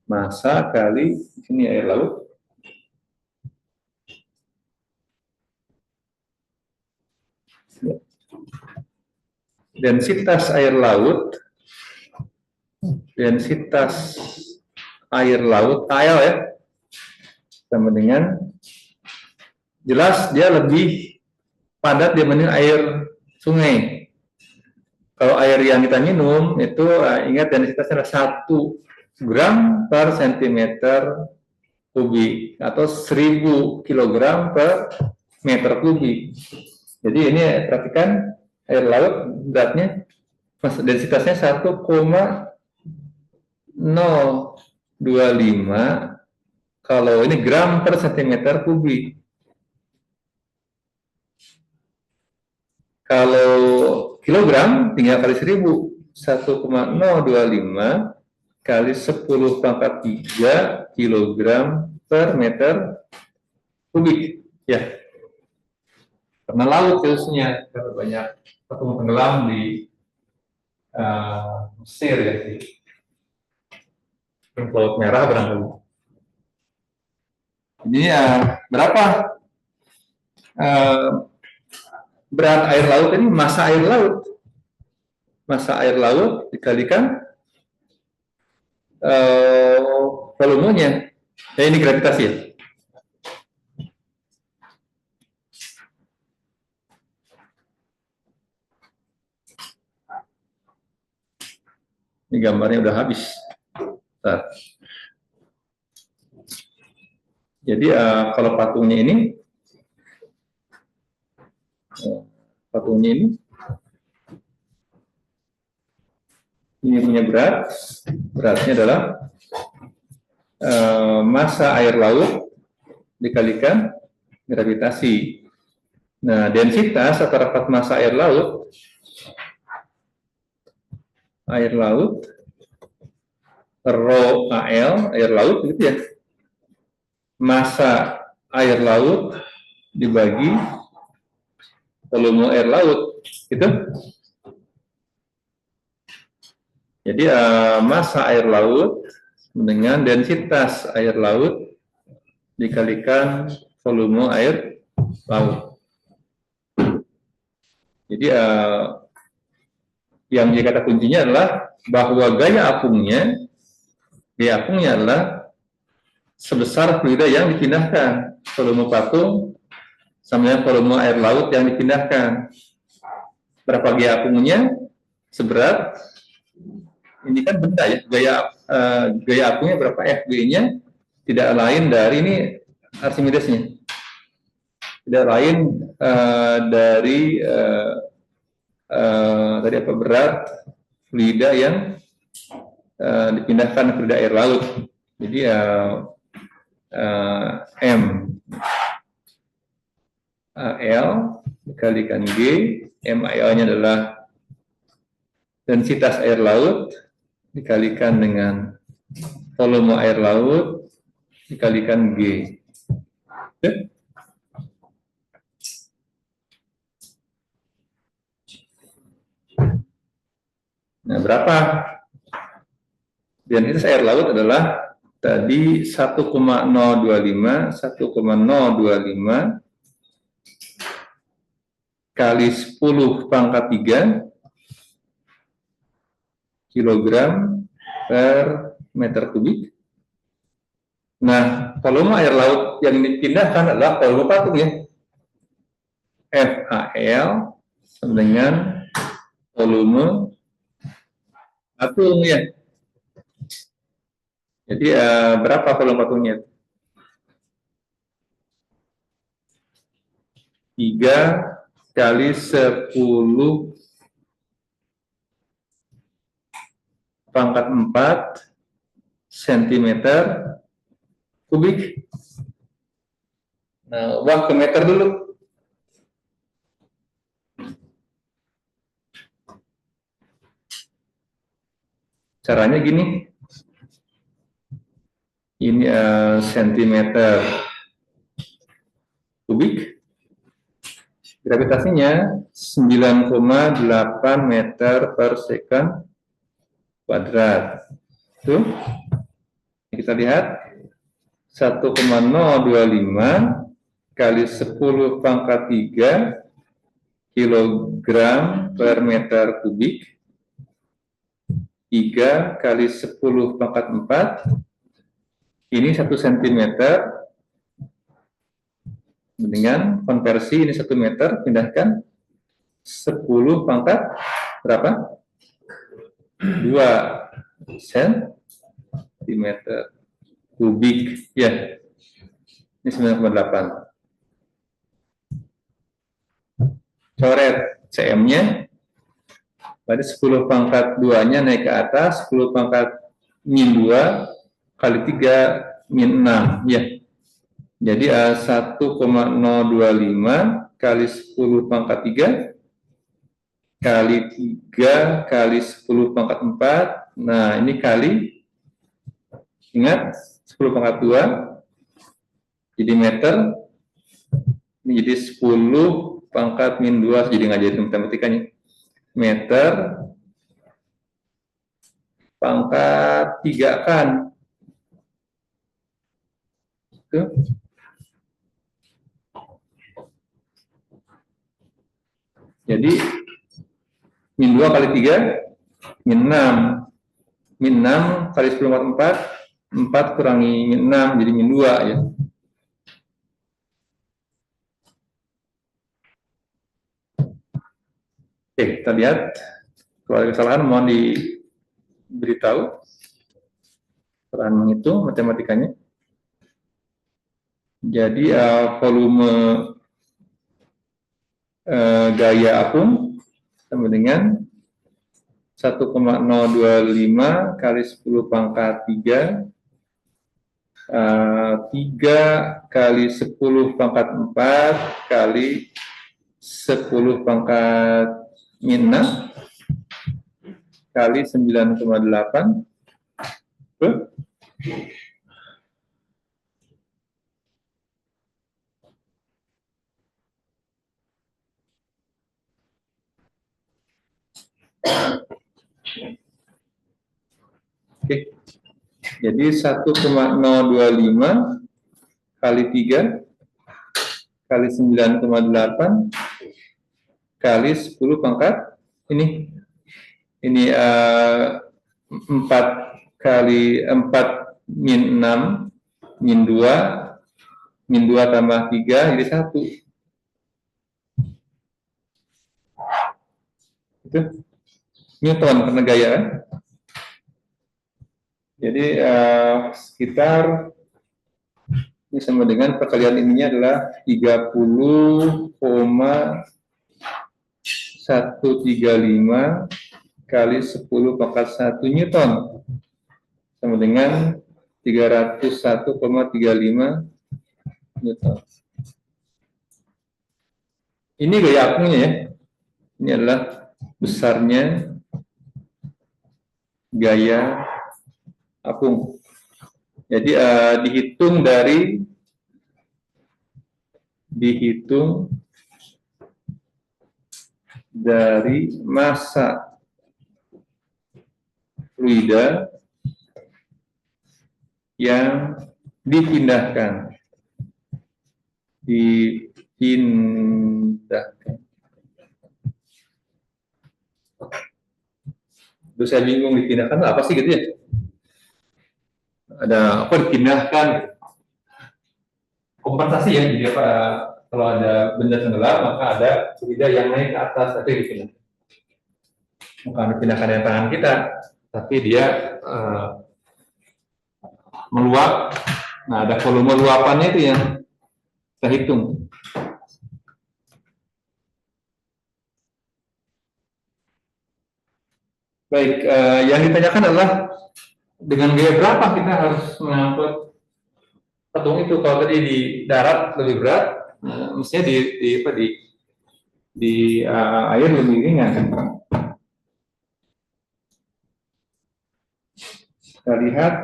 Massa kali ini air laut. Densitas air laut air ya, sama dengan, jelas dia lebih padat dibanding air sungai. Kalau air yang kita minum itu ingat densitasnya adalah 1 gram per sentimeter kubik atau 1000 kilogram per meter kubik. Jadi ini perhatikan air laut beratnya densitasnya 1,025 kalau ini gram per sentimeter kubik. Kalau kilogram tinggal kali 1000, 1,025 kali 10 pangkat 3 kilogram per meter kubik ya. Karena laut khususnya, karena banyak patung tenggelam di Mesir ya, di Laut Merah barangkali. Jadi berapa berat air laut ini? Massa air laut dikalikan volumenya. Ya, ini gravitasi ya. Ini gambarnya udah habis. Bentar. Jadi kalau patungnya ini punya beratnya adalah massa air laut dikalikan gravitasi. Nah, densitas atau rapat massa air laut rho AL, air laut gitu ya. Massa air laut dibagi volume air laut, gitu. Jadi massa air laut dengan densitas air laut dikalikan volume air laut. Jadi yang menjadi kata kuncinya adalah bahwa gaya apungnya adalah sebesar fluida yang dipindahkan, volume patung sama dengan volume air laut yang dipindahkan. Berapa gaya apungnya? Seberat. Ini kan benda ya, gaya apungnya berapa FB-nya? Tidak lain dari ini Archimedesnya. Tidak lain dari tadi apa, berat fluida yang dipindahkan ke fluida air laut. Jadi M AL dikalikan G, MAL-nya adalah densitas air laut dikalikan dengan volume air laut dikalikan G. Oke? Nah, berapa? Densitas air laut adalah tadi 1,025 kali 10 pangkat 3 kilogram per meter kubik. Nah, volume air laut yang dipindahkan adalah volume patung ya. FAL sama dengan volume patung ya. Jadi berapa volume patungnya? 3 kali 10 pangkat 4 cm kubik. Nah, ubah ke meter dulu. Caranya gini. Ini sentimeter kubik. Gravitasinya 9,8 meter per second kuadrat. Tuh. Kita lihat 1,025 kali 10 pangkat 3 kilogram per meter kubik. 3 kali 10 pangkat 4 ini 1 cm dengan konversi ini 1 meter pindahkan 10 pangkat berapa? 2 cm kubik ya. Ini 9,8. Coret cm-nya. Berarti 10 pangkat 2-nya naik ke atas, 10 pangkat min 2 kali 3 min 6 ya. Jadi 1,025 kali 10 pangkat 3 kali 3 kali 10 pangkat 4. Nah, ini kali, ingat 10 pangkat 2 jadi meter. Ini jadi 10 pangkat min 2, jadi ngajarin matematikanya. Meter pangkat 3 kan. Tuh. Jadi min 2 kali 3 min 6. Min 6 kali 10 pangkat 4, 4 kurangi min 6 jadi min 2 ya. Oke, kita lihat. Kalau ada kesalahan mohon diberitahu. Kesalahan menghitung matematikanya. Jadi volume gaya apung sama dengan 1,025 kali 10 pangkat 3 3 kali 10 pangkat 4 kali 10 pangkat min 6 kali 9,8 Oke. Jadi 1,025 kali 3 kali 9,8 kali 10 pangkat ini 4 kali 4 min 6 min 2 tambah 3 jadi 1 itu Newton karena gaya kan. Jadi sekitar ini sama dengan perkalian ininya adalah 30,135 kali 10 pangkat 1 Newton sama dengan 301,35 Newton. Ini gaya apungnya ya. Ini adalah besarnya gaya apung. Jadi dihitung dari massa fluida yang dipindahkan. Terus saya bingung dipindahkan apa sih gitu ya? Ada apa dipindahkan? Kompensasi ya, jadi apa? Kalau ada benda tenggelam maka ada fluida yang naik ke atas tapi dipindahkan. Bukan dipindahkan dari tangan kita, tapi dia meluap. Nah, ada volume luapannya itu yang kita hitung. Baik, yang ditanyakan adalah dengan gaya berapa kita harus mengangkut patung itu. Kalau tadi di darat lebih berat, mestinya di air lebih ringan. Kita lihat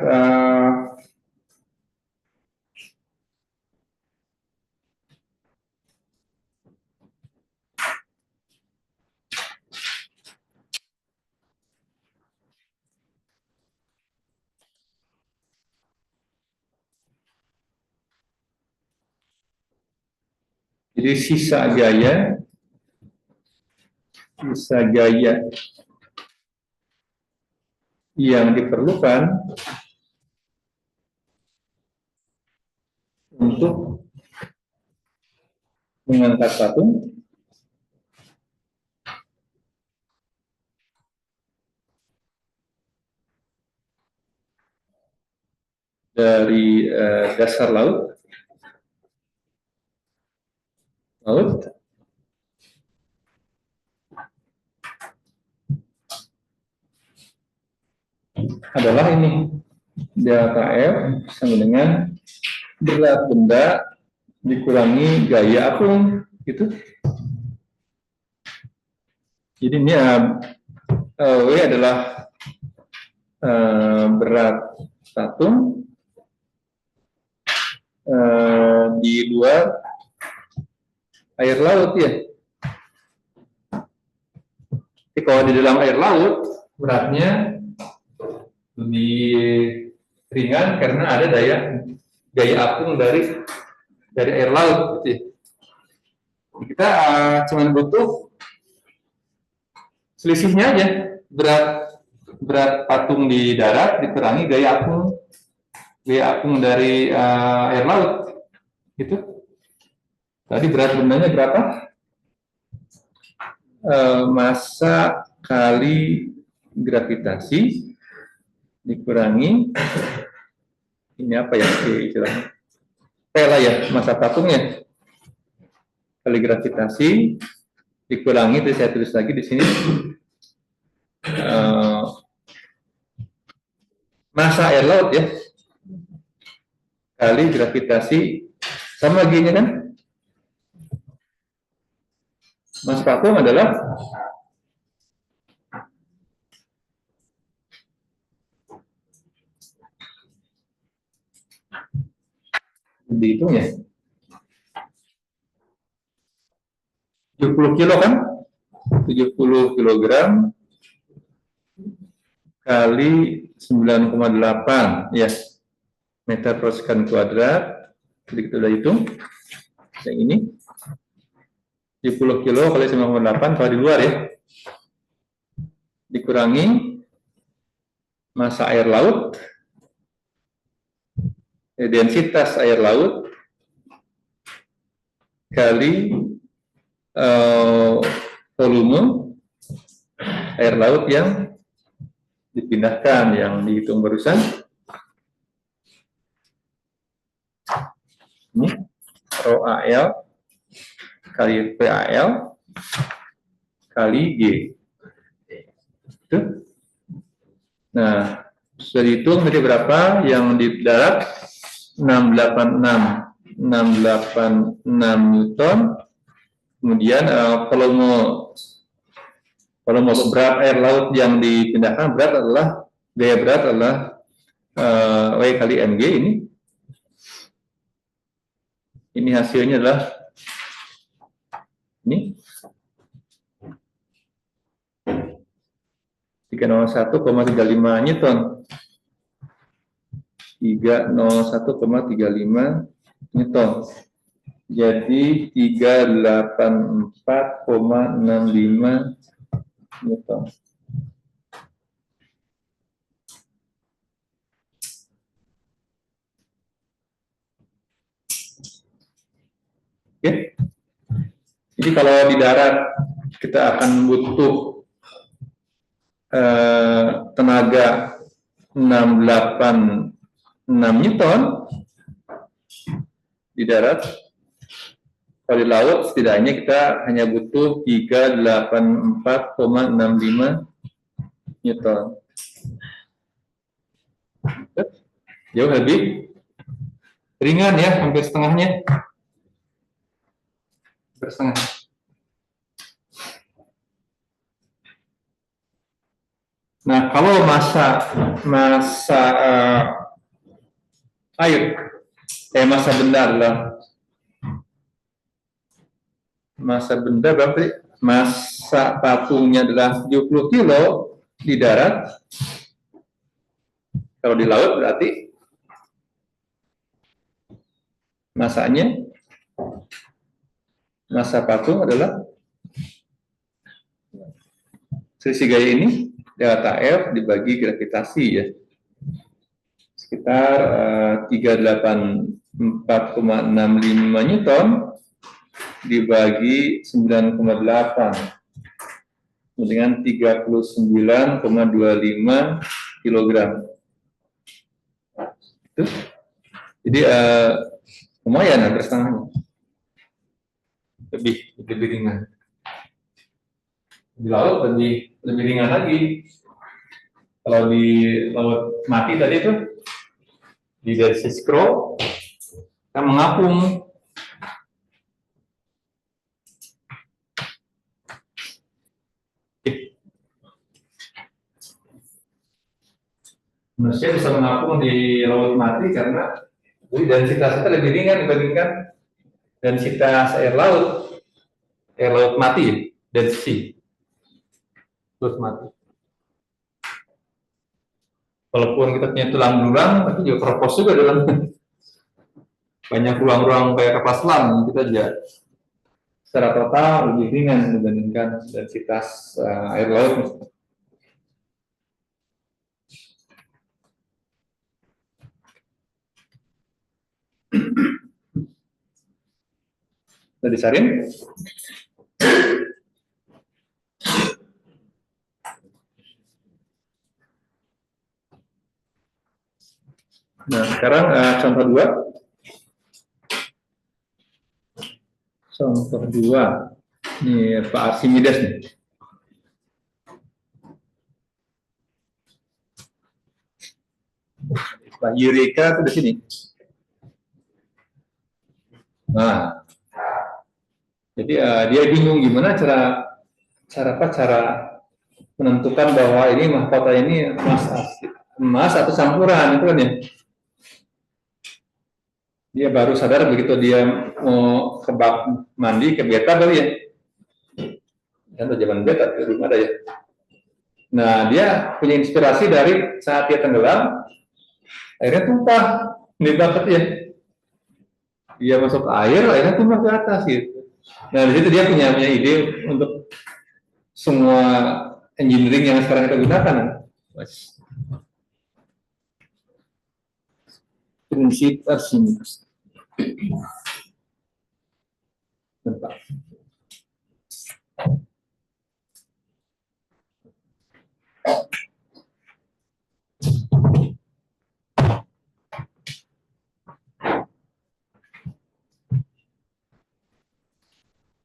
jadi sisa gaya yang diperlukan untuk mengangkat patung dari dasar laut adalah ini delta F sama dengan berat benda dikurangi gaya apung gitu. Jadi ini W adalah berat patung di luar air laut ya. Jadi kalau di dalam air laut beratnya lebih ringan karena ada gaya apung dari air laut. Gitu. Kita cuma butuh selisihnya aja, berat patung di darat dikurangi gaya apung dari air laut. Gitu. Tadi berat bendanya berapa? Massa kali gravitasi dikurangi ini apa ya istilahnya? P lah ya, massa patungnya kali gravitasi dikurangi, itu saya tulis lagi di sini massa air laut ya kali gravitasi sama gini kan Massa patung adalah dihitung ya 70 kilo kan, 70 kilogram kali 9,8 ya meter per sekon kuadrat. Jadi kita udah hitung yang ini 70 kilo kali 9,8 kalau di luar ya, dikurangi massa air laut, densitas air laut kali volume air laut yang dipindahkan, yang dihitung barusan. Ini rho AL kali PAL kali G. Itu. Nah, sudah dihitung tadi berapa yang di darat 686 Newton. Kemudian volume berat air laut yang dipindahkan gaya berat adalah W kali mg ini hasilnya adalah ini 301,35 Newton. 301,35 Newton. Jadi 384,65 Newton. Oke. Jadi kalau di darat kita akan butuh tenaga 686 Newton di darat. Kalau di laut setidaknya kita hanya butuh 384,65 Newton. Jauh lebih ringan ya, hampir setengahnya. Bersetengah. Nah, kalau massa benda adalah massa benda berarti massa patungnya adalah 70 kilo di darat. Kalau di laut berarti massa patung adalah selisih gaya ini delta F dibagi gravitasi ya, sekitar 384,65 Newton dibagi 9,8 dengan 39,25 kilogram. Itu. Jadi lumayan hampir setengahnya. Lebih ringan. Di laut lebih ringan lagi. Kalau di laut mati tadi itu di dari scroll kita mengapung. Manusia bisa mengapung di laut mati karena densitasnya lebih ringan dibandingkan densitas air laut mati dan sea terus mati. Walaupun kita punya tulang belulang, tapi juga keropos juga dalam banyak ruang-ruang kayak kapal selam, kita juga secara total lebih ringan dibandingkan densitas air laut. Sudah disaring? Nah, sekarang contoh 2. Contoh 2. Ini Pak Archimedes nih. Pak Eureka itu di sini. Nah, Jadi dia bingung gimana cara menentukan bahwa ini mahkota ini emas atau campuran itu kan ya. Dia baru sadar begitu dia mau ke bak mandi ke beta kali ya. Kan zaman beta belum ada ya. Nah dia punya inspirasi dari saat dia tenggelam, akhirnya tumpah di bucket ya. Dia masuk ke air, akhirnya tumpah ke atas gitu. Nah di situ dia punya ide untuk semua engineering yang sekarang kita gunakan. Prinsip Archimedes. Bentar.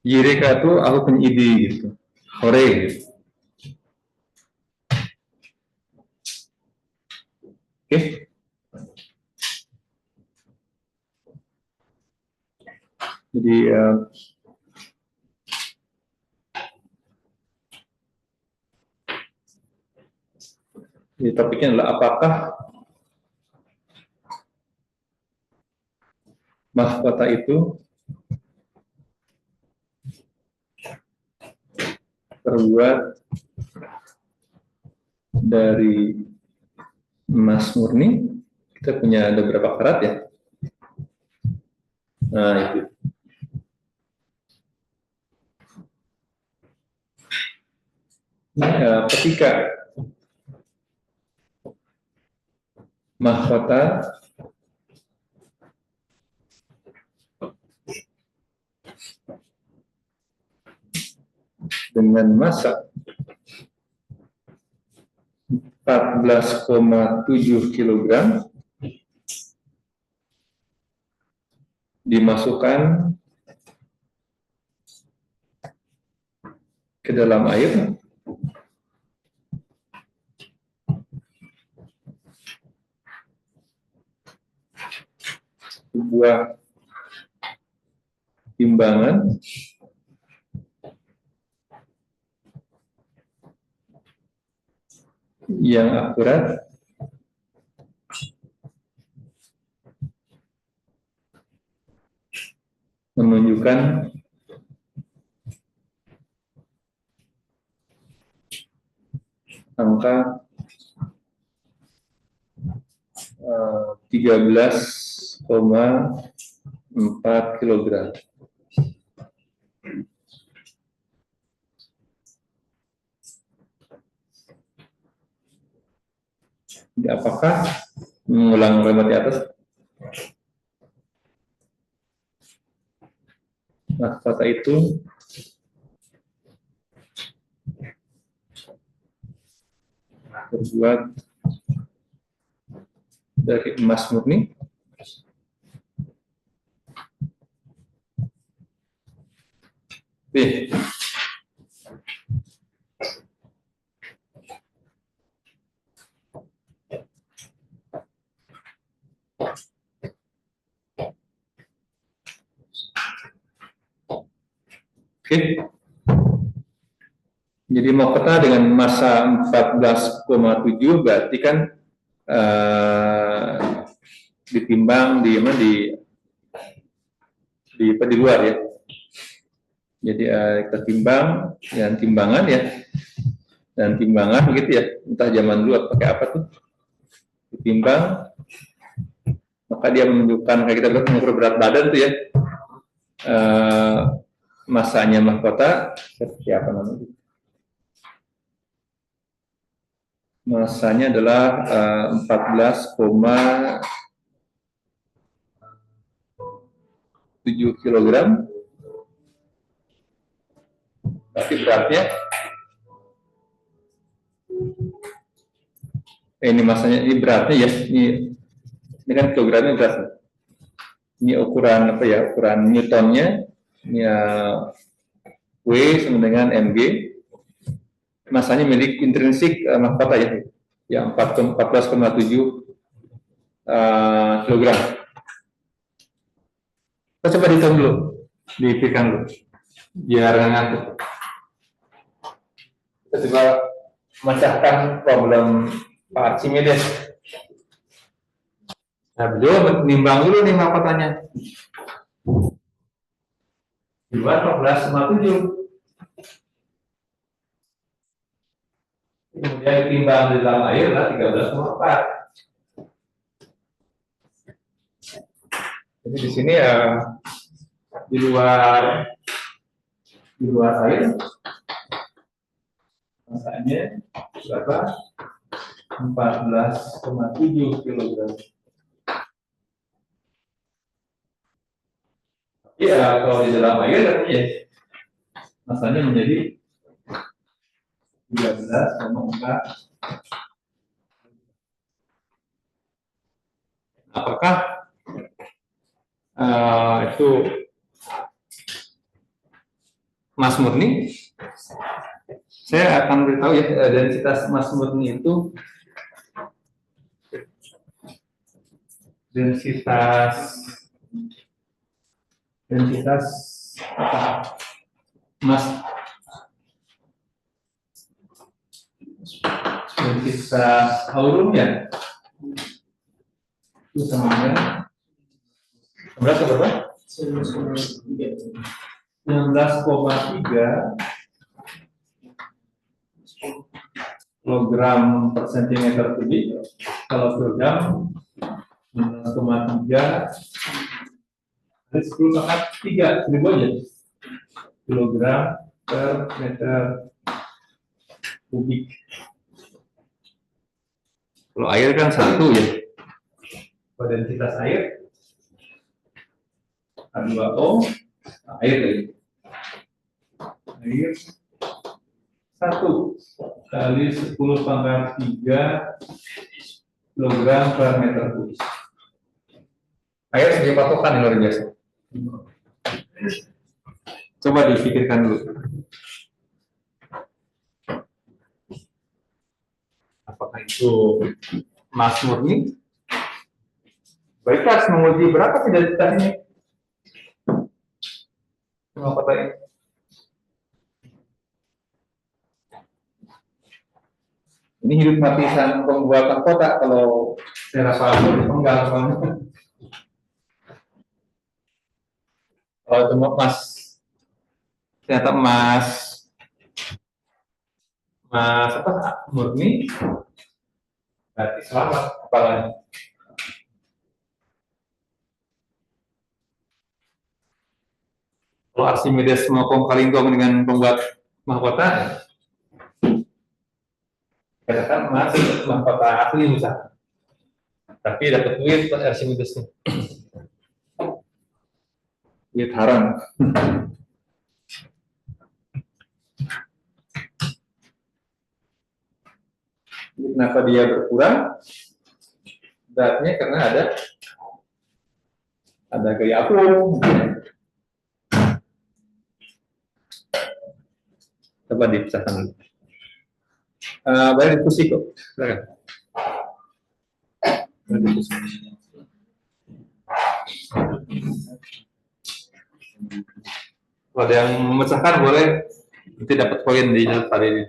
Eureka itu aku punya ide gitu. Hore gitu. Oke. Jadi topiknya adalah apakah mahkota itu terbuat dari emas murni. Kita punya ada beberapa karat ya. Nah itu. Ketika mahkota dengan massa 14,7 kg dimasukkan ke dalam air, sebuah timbangan yang akurat menunjukkan angka 13,4 kg. Jadi apakah mengulang kalimat di atas? Mahkota itu terbuat dari emas murni B. Oke. Jadi mahkota dengan massa 14,7 berarti kan ditimbang di luar ya. Jadi kita timbang dengan timbangan ya, dan timbangan begitu ya. Entah zaman dulu pakai apa tuh, ditimbang, maka dia menunjukkan kayak kita mengukur berat badan tuh ya. Masanya mahkota seperti apa namanya? Masanya adalah 14,7 kg. Tapi beratnya ini masanya, ini beratnya ya, ini kan kilogramnya berat. Ini ukuran apa ya? Ukuran newtonnya ini W sama dengan mg. Masanya milik intrinsik mahkota ya, yang 14,7 kg. Kita coba hitung dulu, dipikirkan dulu. biar nggak ngantuk. Kita coba memecahkan problem Pak Archimedes. Nah, beliau menimbang dulu nih mahkotanya. 14,7. Kemudian ditimbang di dalam air adalah 13,4. Jadi di sini ya di luar air masanya berapa? 14,7 kg. Ya, kalau di dalam air artinya masanya menjadi 13,4. Apakah itu emas murni? Saya akan beritahu ya, densitas emas murni itu densitas apa? Emas, densitas aurum ya, itu sama dengan 19 berapa? 19,3 kilogram per sentimeter kubik. Kalau kilogram 19,3 dari 10,3 ribu aja kilogram per meter kubik. Kalau air kan satu ya. Kalau densitas air H2O, air lagi. Air 1 kali 10⁻³ kilogram per meter kubik. Air sebagai patokan yang luar biasa. Coba dipikirkan dulu. Apakah itu emas murni? Baiklah, menguji berapa sih densitas ini? Mau katakan? Ini hidup matisan pembuatan kotak kalau secara paham penggal. Kalau itu emas, ternyata emas apa murni, berarti selamat kepalanya. Kalau Archimedes mau kongkalingkong dengan pembuat mahkota, katakan emas mahkota asli misalnya, tapi dapat duit buat Archimedes. Duit haram. Kenapa dia berkurang? Beratnya karena ada gaya apung. Coba dipecahkan dulu. Banyak diskusi kok. Silakan. Kalau ada yang memecahkan boleh, nanti dapat poin di hari ini.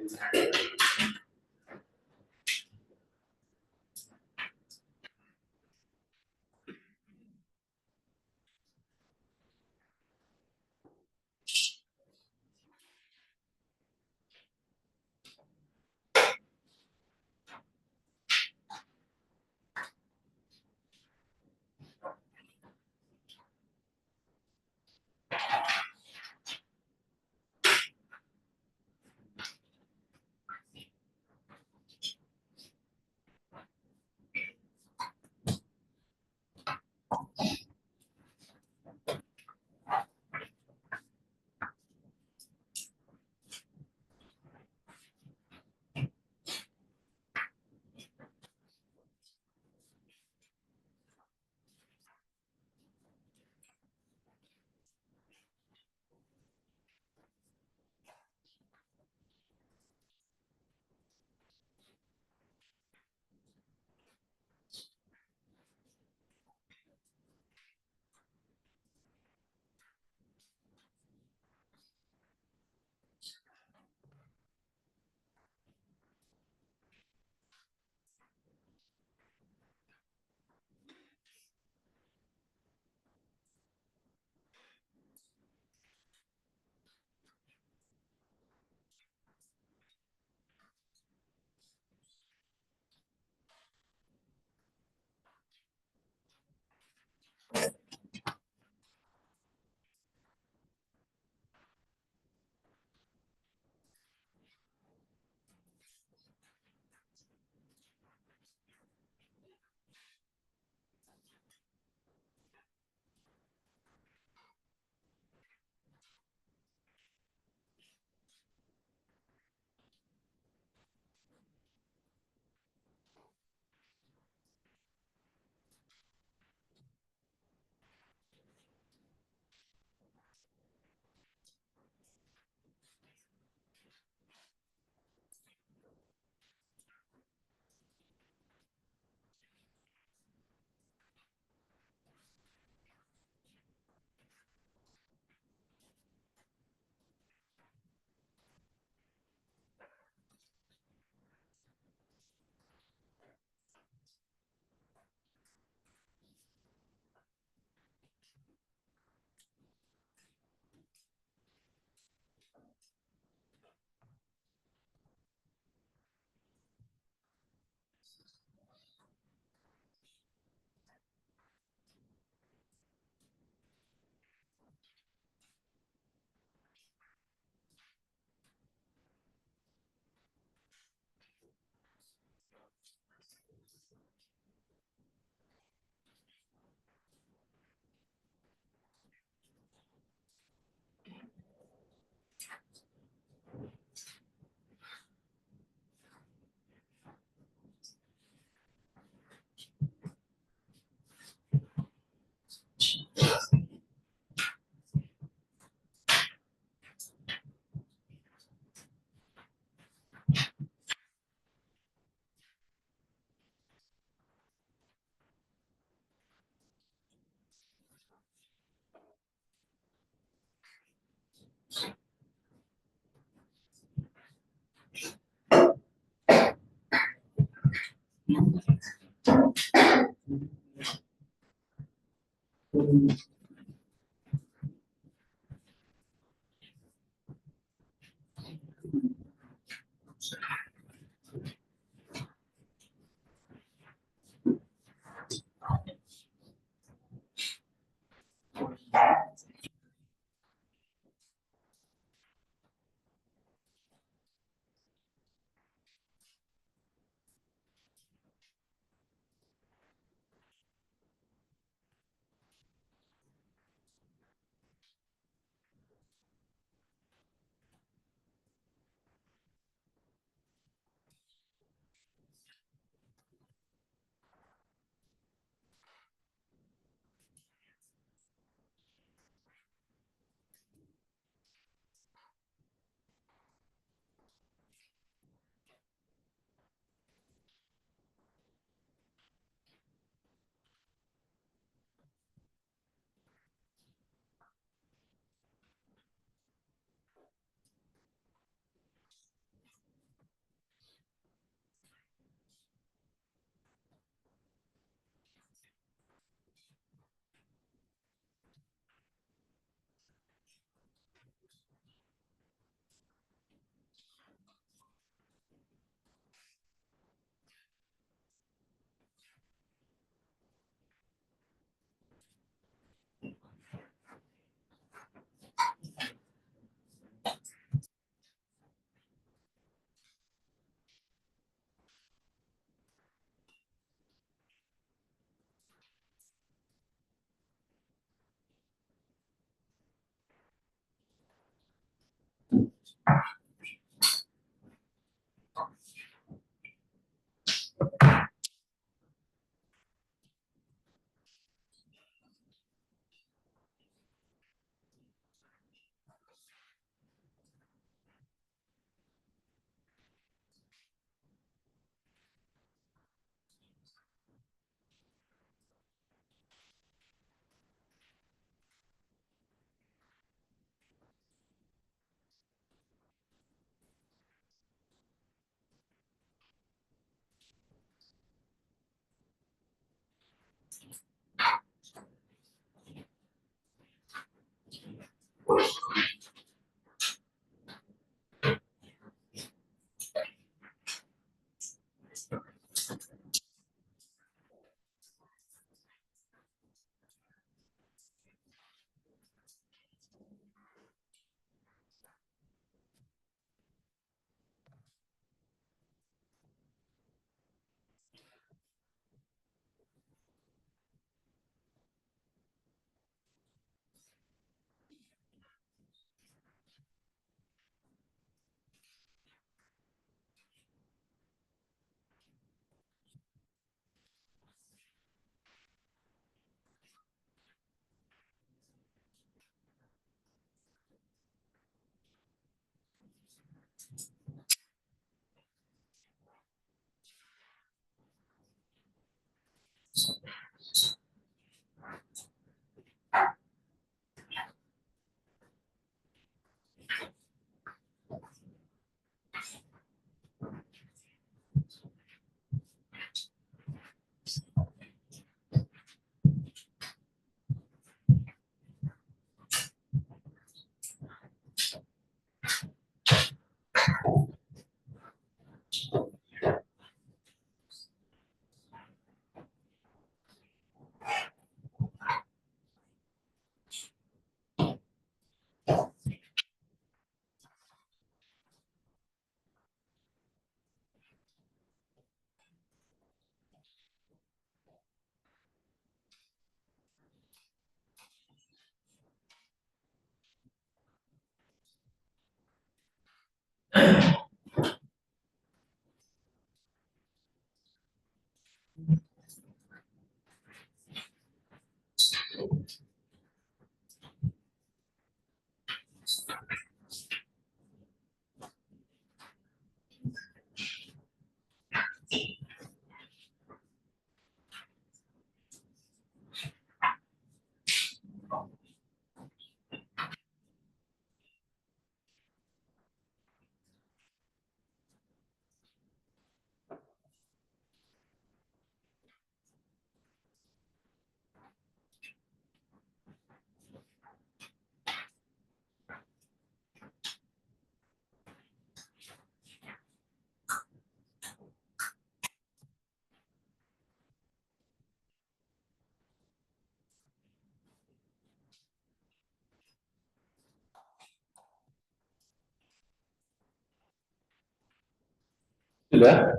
Sudah?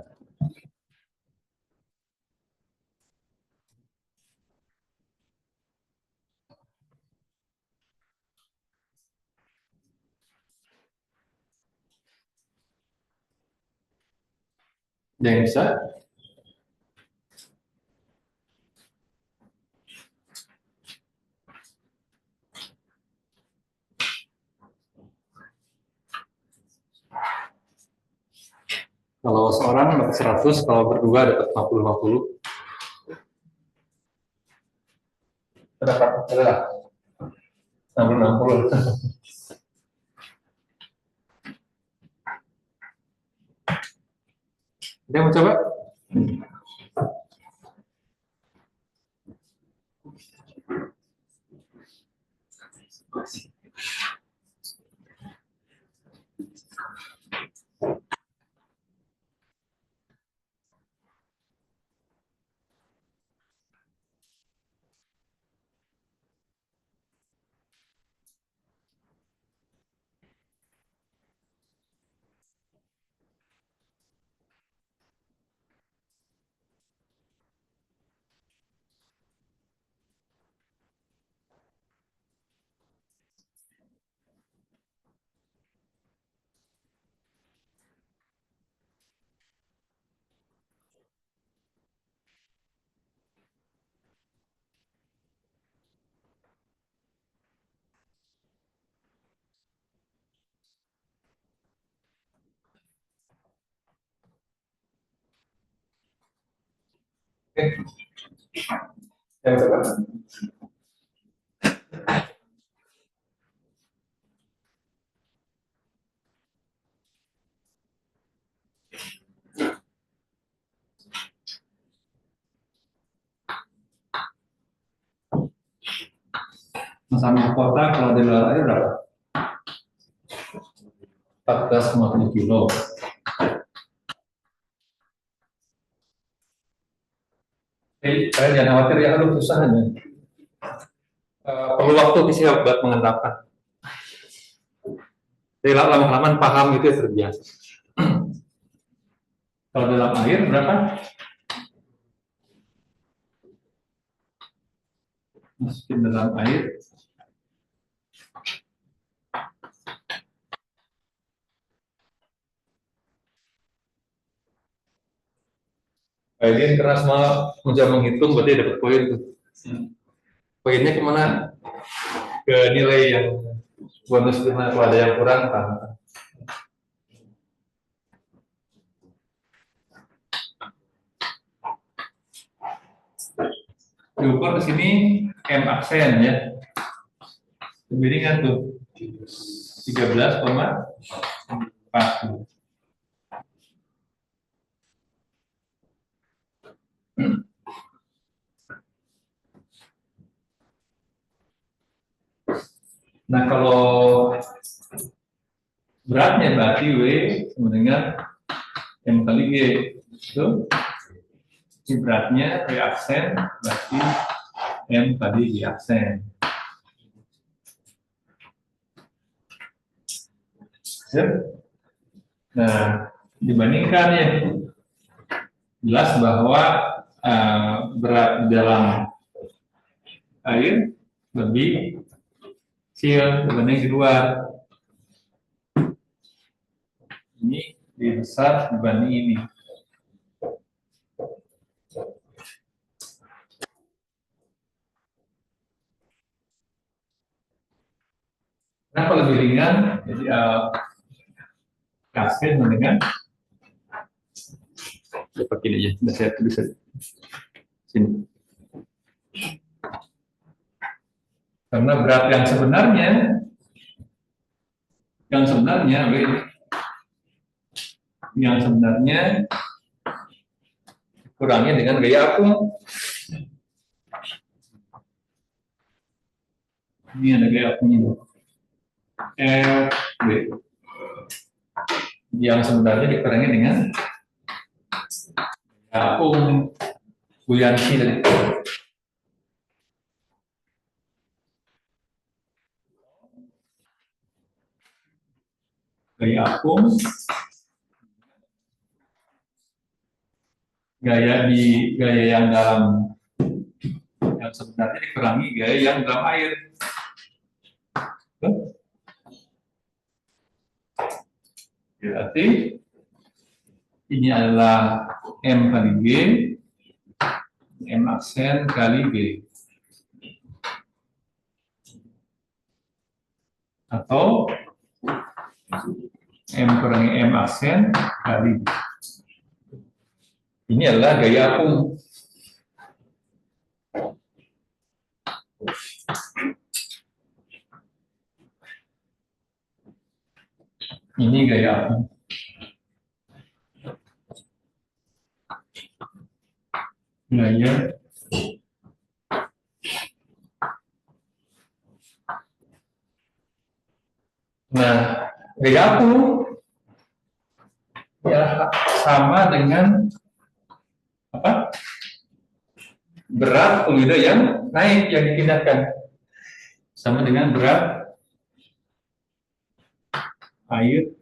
Yang bisa? Kalau seorang dapat 100, kalau berdua dapat 50-50. Berapa? Adalah 60-60. Ada yang mau coba? Oke. Yang coba. Sama kota kalau di luar air berapa? 14,7 kilo. Kalian jangan khawatir ya, aduh susah aja. Perlu waktu sih buat mengenalkan. Jadi lama-lama paham itu ya terbiasa. Kalau dalam air berapa? Masukin dalam air. Kalian karena semua mencoba menghitung berarti dapat poin tuh. Poinnya kemana? Ke nilai yang bonus dimana kalau ada yang kurang tambah. Diukur ke sini M aksen ya. Lebih ringan tuh. 13,4. Nah, kalau beratnya berarti W sama dengan M kali G. Itu ini beratnya W aksen berarti M kali G aksen. Nah, dibandingkan ya, jelas bahwa berat dalam air lebih kecil dibanding di luar. Ini lebih besar dibanding ini. Kenapa lebih ringan? Jadi kasih dengan seperti ini aja. Sudah saya tulis sini. Karena berat yang sebenarnya kurangnya dengan gaya apung. Ini ada gaya apungnya. B. Yang sebenarnya dikurangi dengan apung buyansi tadi. Gaya apung gaya yang dalam, yang sebenarnya dikurangi gaya yang dalam air. Berarti ini adalah M kali G, M aksen kali G. Atau M kurangi M aksen kali G. Ini adalah gaya apung. Ini gaya apung. Gaya gaya apung ya sama dengan apa? Berat fluida yang naik, yang dipindahkan, sama dengan berat air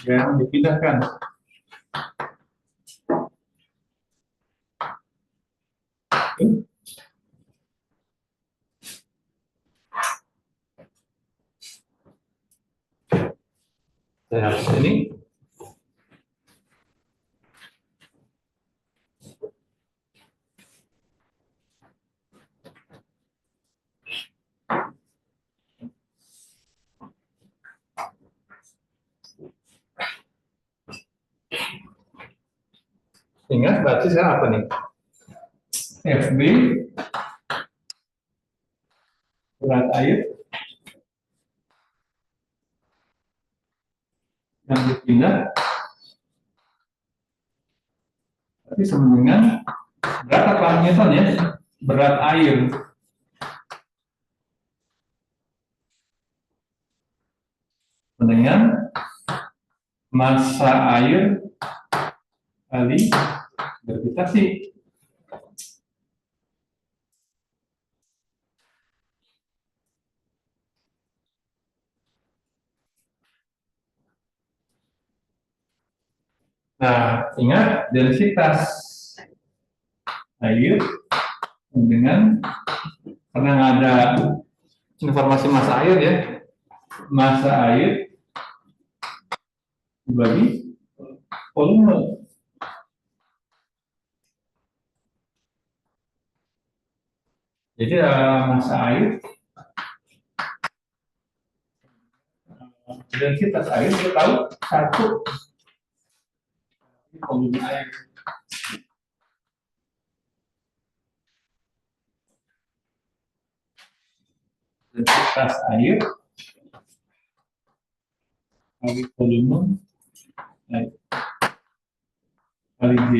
yang dipindahkan. Saya hapus ini. Ingat berarti sekarang apa nih? FB berat air yang dipindah berarti sama dengan berat apa Newton ya? Berat air dengan massa air kali gravitasi. Nah, ingat densitas air dengan, karena ada informasi massa air ya, massa air dibagi volume. Jadi massa air, densitas air kita tahu satu volume air. Densitas air kali volume air kali G.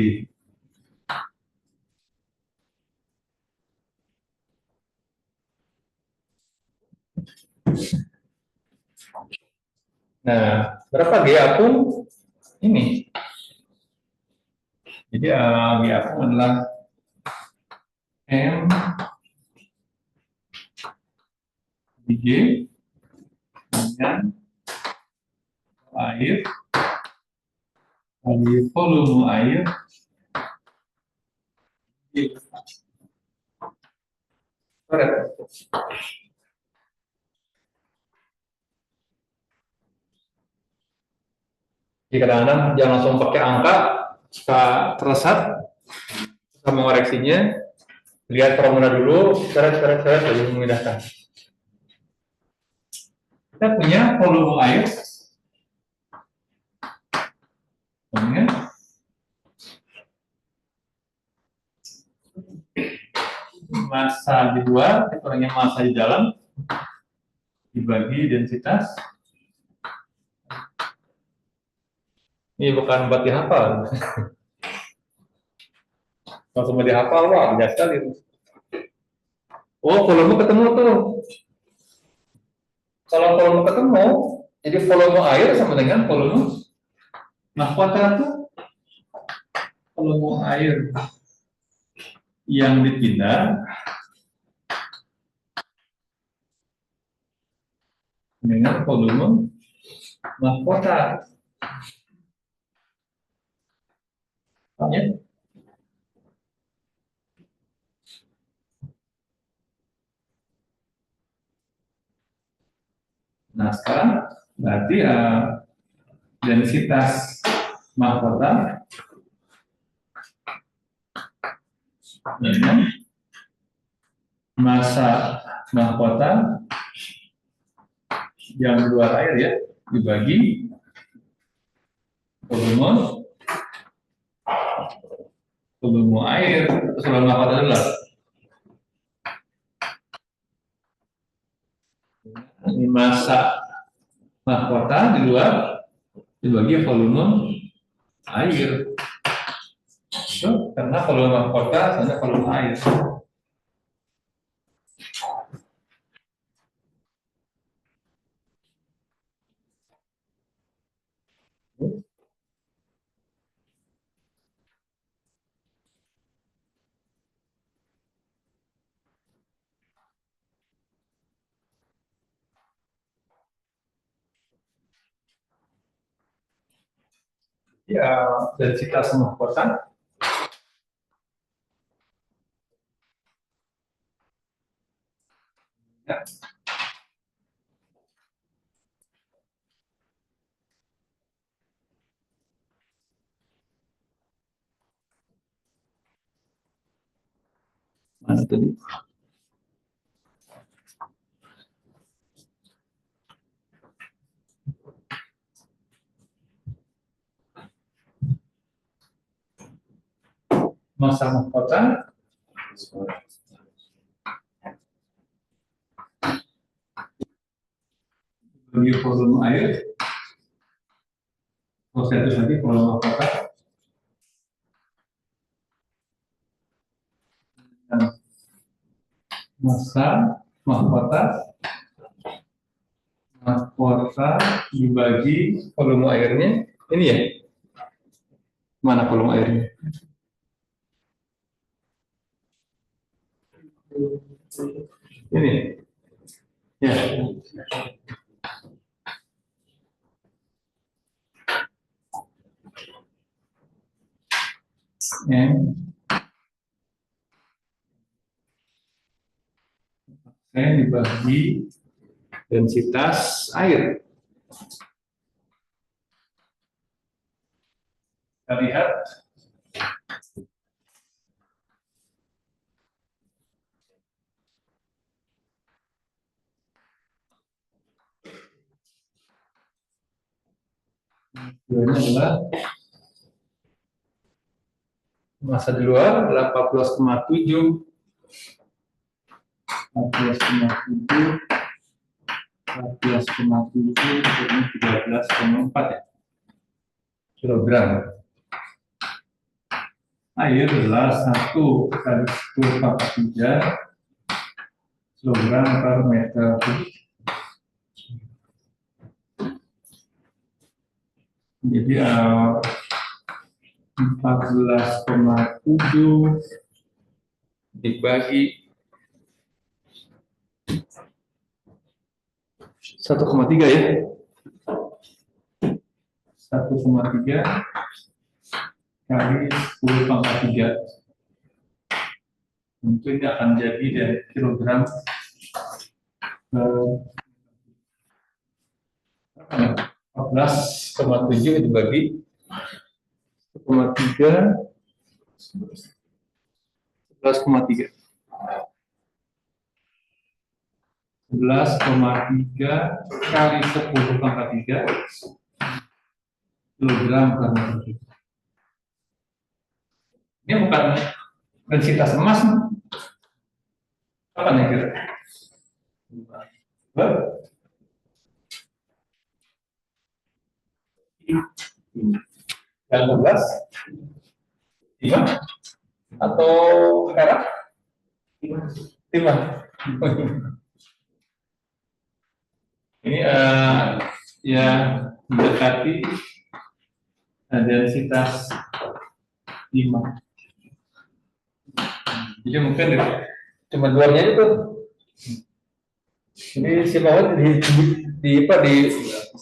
Nah, berapa G apung ini? Jadi G apung adalah M G dengan air kali volume air G. Jadi kadang-kadang jangan langsung pakai angka, suka tersesat, kita mengoreksinya, lihat formula dulu, seret, lalu memindahkan. Kita punya volume air, massa di luar dikurangin massa di dalam dibagi densitas. Ini bukan buat dihafal. Langsung mau dihafal, wah biasa sekali. Oh, volume ketemu tuh. Kalau volume ketemu, jadi volume air sama dengan volume mahkota tuh. Volume air yang dipindah dengan volume mahkota. Ya. Nah, sekarang berarti densitas mahkota dengan massa mahkota yang di luar air ya dibagi volume air volume mahkota dulu lah. Ini massa mahkota di luar dibagi volume air. Itu karena volume mahkota sama volume air. Ya, densitas mahkota ya. Mana tadi? Massa mahkota bagi volume air. Proses lagi volume mahkota massa mahkota dibagi volume airnya. Ini ya, mana volume airnya? Ini ya. N dibagi densitas air. Kita lihat ini adalah massa di luar adalah 14,7 ini 13,4 ya kilogram. Air adalah 1 kali 10⁻³ kilogram per meter kubik. Jadi 14,7 dibagi 1,3 ya. 1,3 kali 10⁻³. Tentu ini akan jadi dari kilogram per 14,7 dibagi 1,3 11,3 kali 10⁻³ kilogram per meter kubik. Ini bukan densitas emas. Apa nih kira? Yang 12 5 atau perak 5. Ini ya mendekati densitas 5. Jadi mungkin cuma 2-nya itu. Ini si Mawar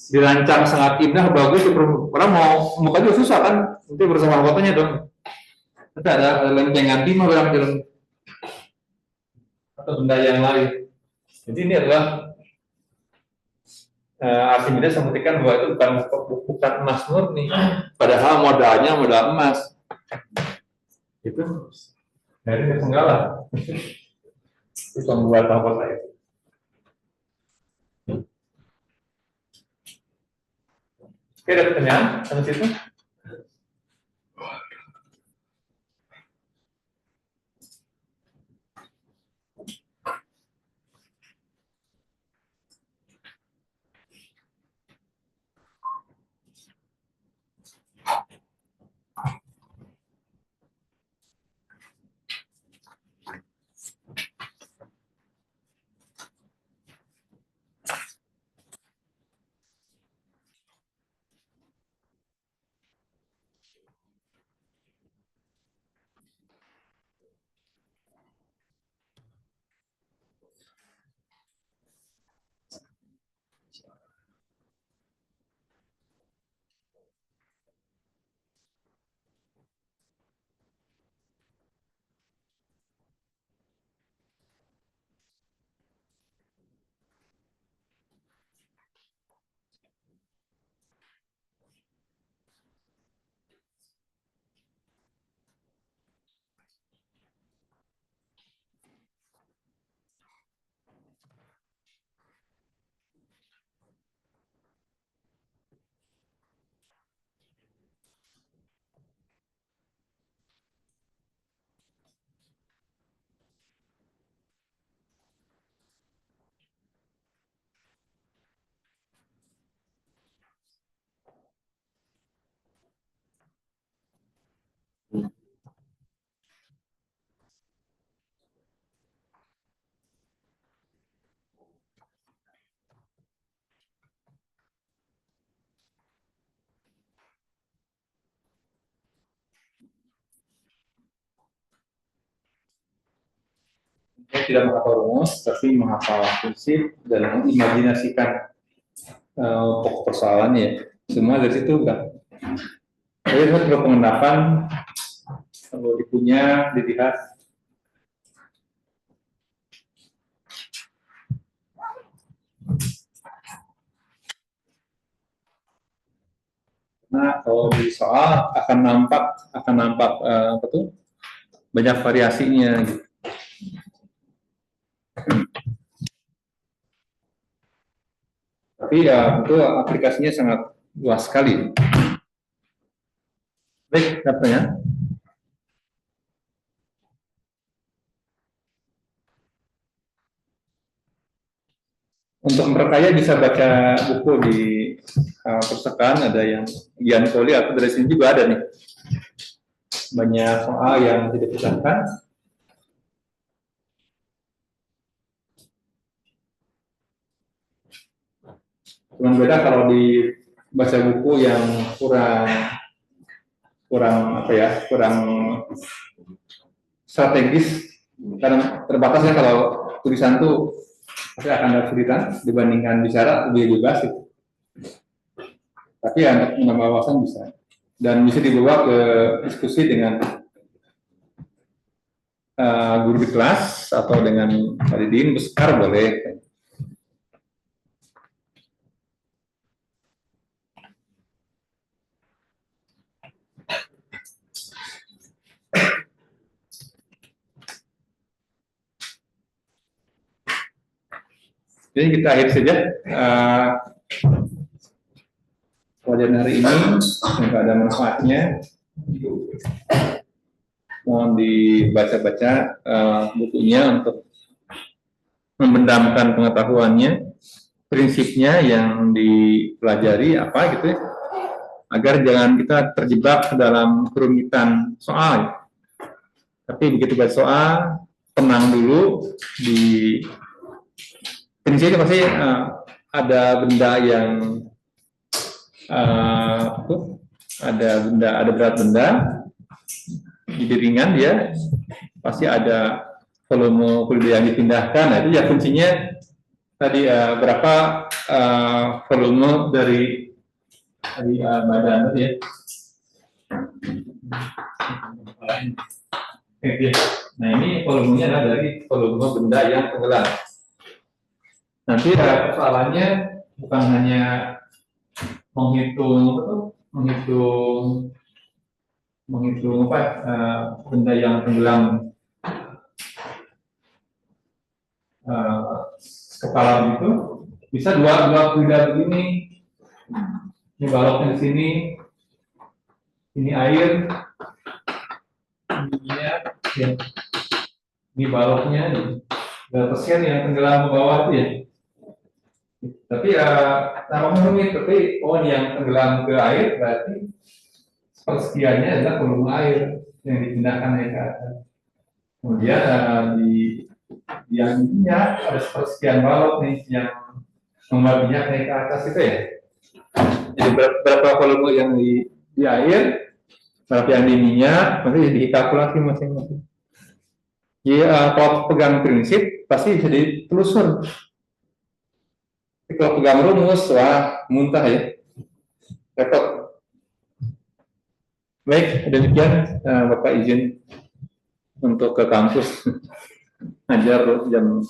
dirancang sangat indah, bagus. Orang mau juga susah kan, nanti bersama fotonya dong. Tapi ada lempengan timah berapa dalam atau benda yang lain. Jadi ini adalah Archimedes membuktikan bahwa itu bukan emas murni, padahal modalnya modal emas. Itu dari penggalan. Itu membuat mahkota itu. Oke, ada pertanyaan sampai situ? Saya tidak menghafal rumus, tapi menghafal prinsip dan mengimajinasikan pokok persoalannya. Semua dari situ kan. Jadi itu perlu pengendapan, kalau dipunya, dilihat. Nah, kalau di soal akan nampak apa tuh, banyak variasinya. Gitu. Tapi ya itu aplikasinya sangat luas sekali. Baik, katanya. Untuk memperkaya bisa baca buku di perpustakaan, ada yang Gian Poli, atau dari sini juga ada nih. Banyak soal yang tidak disahkan. Cuma beda kalau di baca buku yang kurang strategis, karena terbatasnya kalau tulisan tuh pasti akan ada kesulitan dibandingkan bicara lebih bebas gitu. Tapi ya untuk menambah wawasan bisa, dan bisa dibawa ke diskusi dengan guru di kelas atau dengan Adidin besar boleh. Jadi kita akhiri saja pelajaran hari ini, semoga ada manfaatnya. Mohon dibaca-baca bukunya untuk membendamkan pengetahuannya, prinsipnya yang dipelajari apa gitu ya, agar jangan kita terjebak dalam kerumitan soal. Tapi begitu baca soal, tenang dulu, di prinsipnya pasti ada benda yang ada berat benda, jadi ringan dia, pasti ada volume fluid yang dipindahkan. Nah, itu ya kuncinya tadi berapa volume dari badan tadi ya. Oke. Nah ini volumenya adalah dari volume benda yang tenggelam. Nanti persoalannya bukan hanya menghitung apa tuh, menghitung apa benda yang tenggelam kepala itu bisa dua fluida begini. Ini baloknya di sini, ini air, ini minyak, ya. Ini baloknya, berapa persen yang tenggelam ke bawah itu ya. Tapi ya namanya rumit, tapi oh ini yang tenggelam ke air berarti persekiannya adalah volume air yang dipindahkan naik ke atas. Kemudian di yang minyak ada sepersekian balok nih yang membuat minyak naik ke atas itu ya. Jadi berapa volume yang di air, berapa yang di minyak, nanti dikalkulasi masing-masing. Jadi kalau pegang prinsip pasti bisa ditelusur. Tapi kalau pegang rumus, wah muntah ya, repot. Baik, demikian Bapak izin untuk ke kampus ngajar jam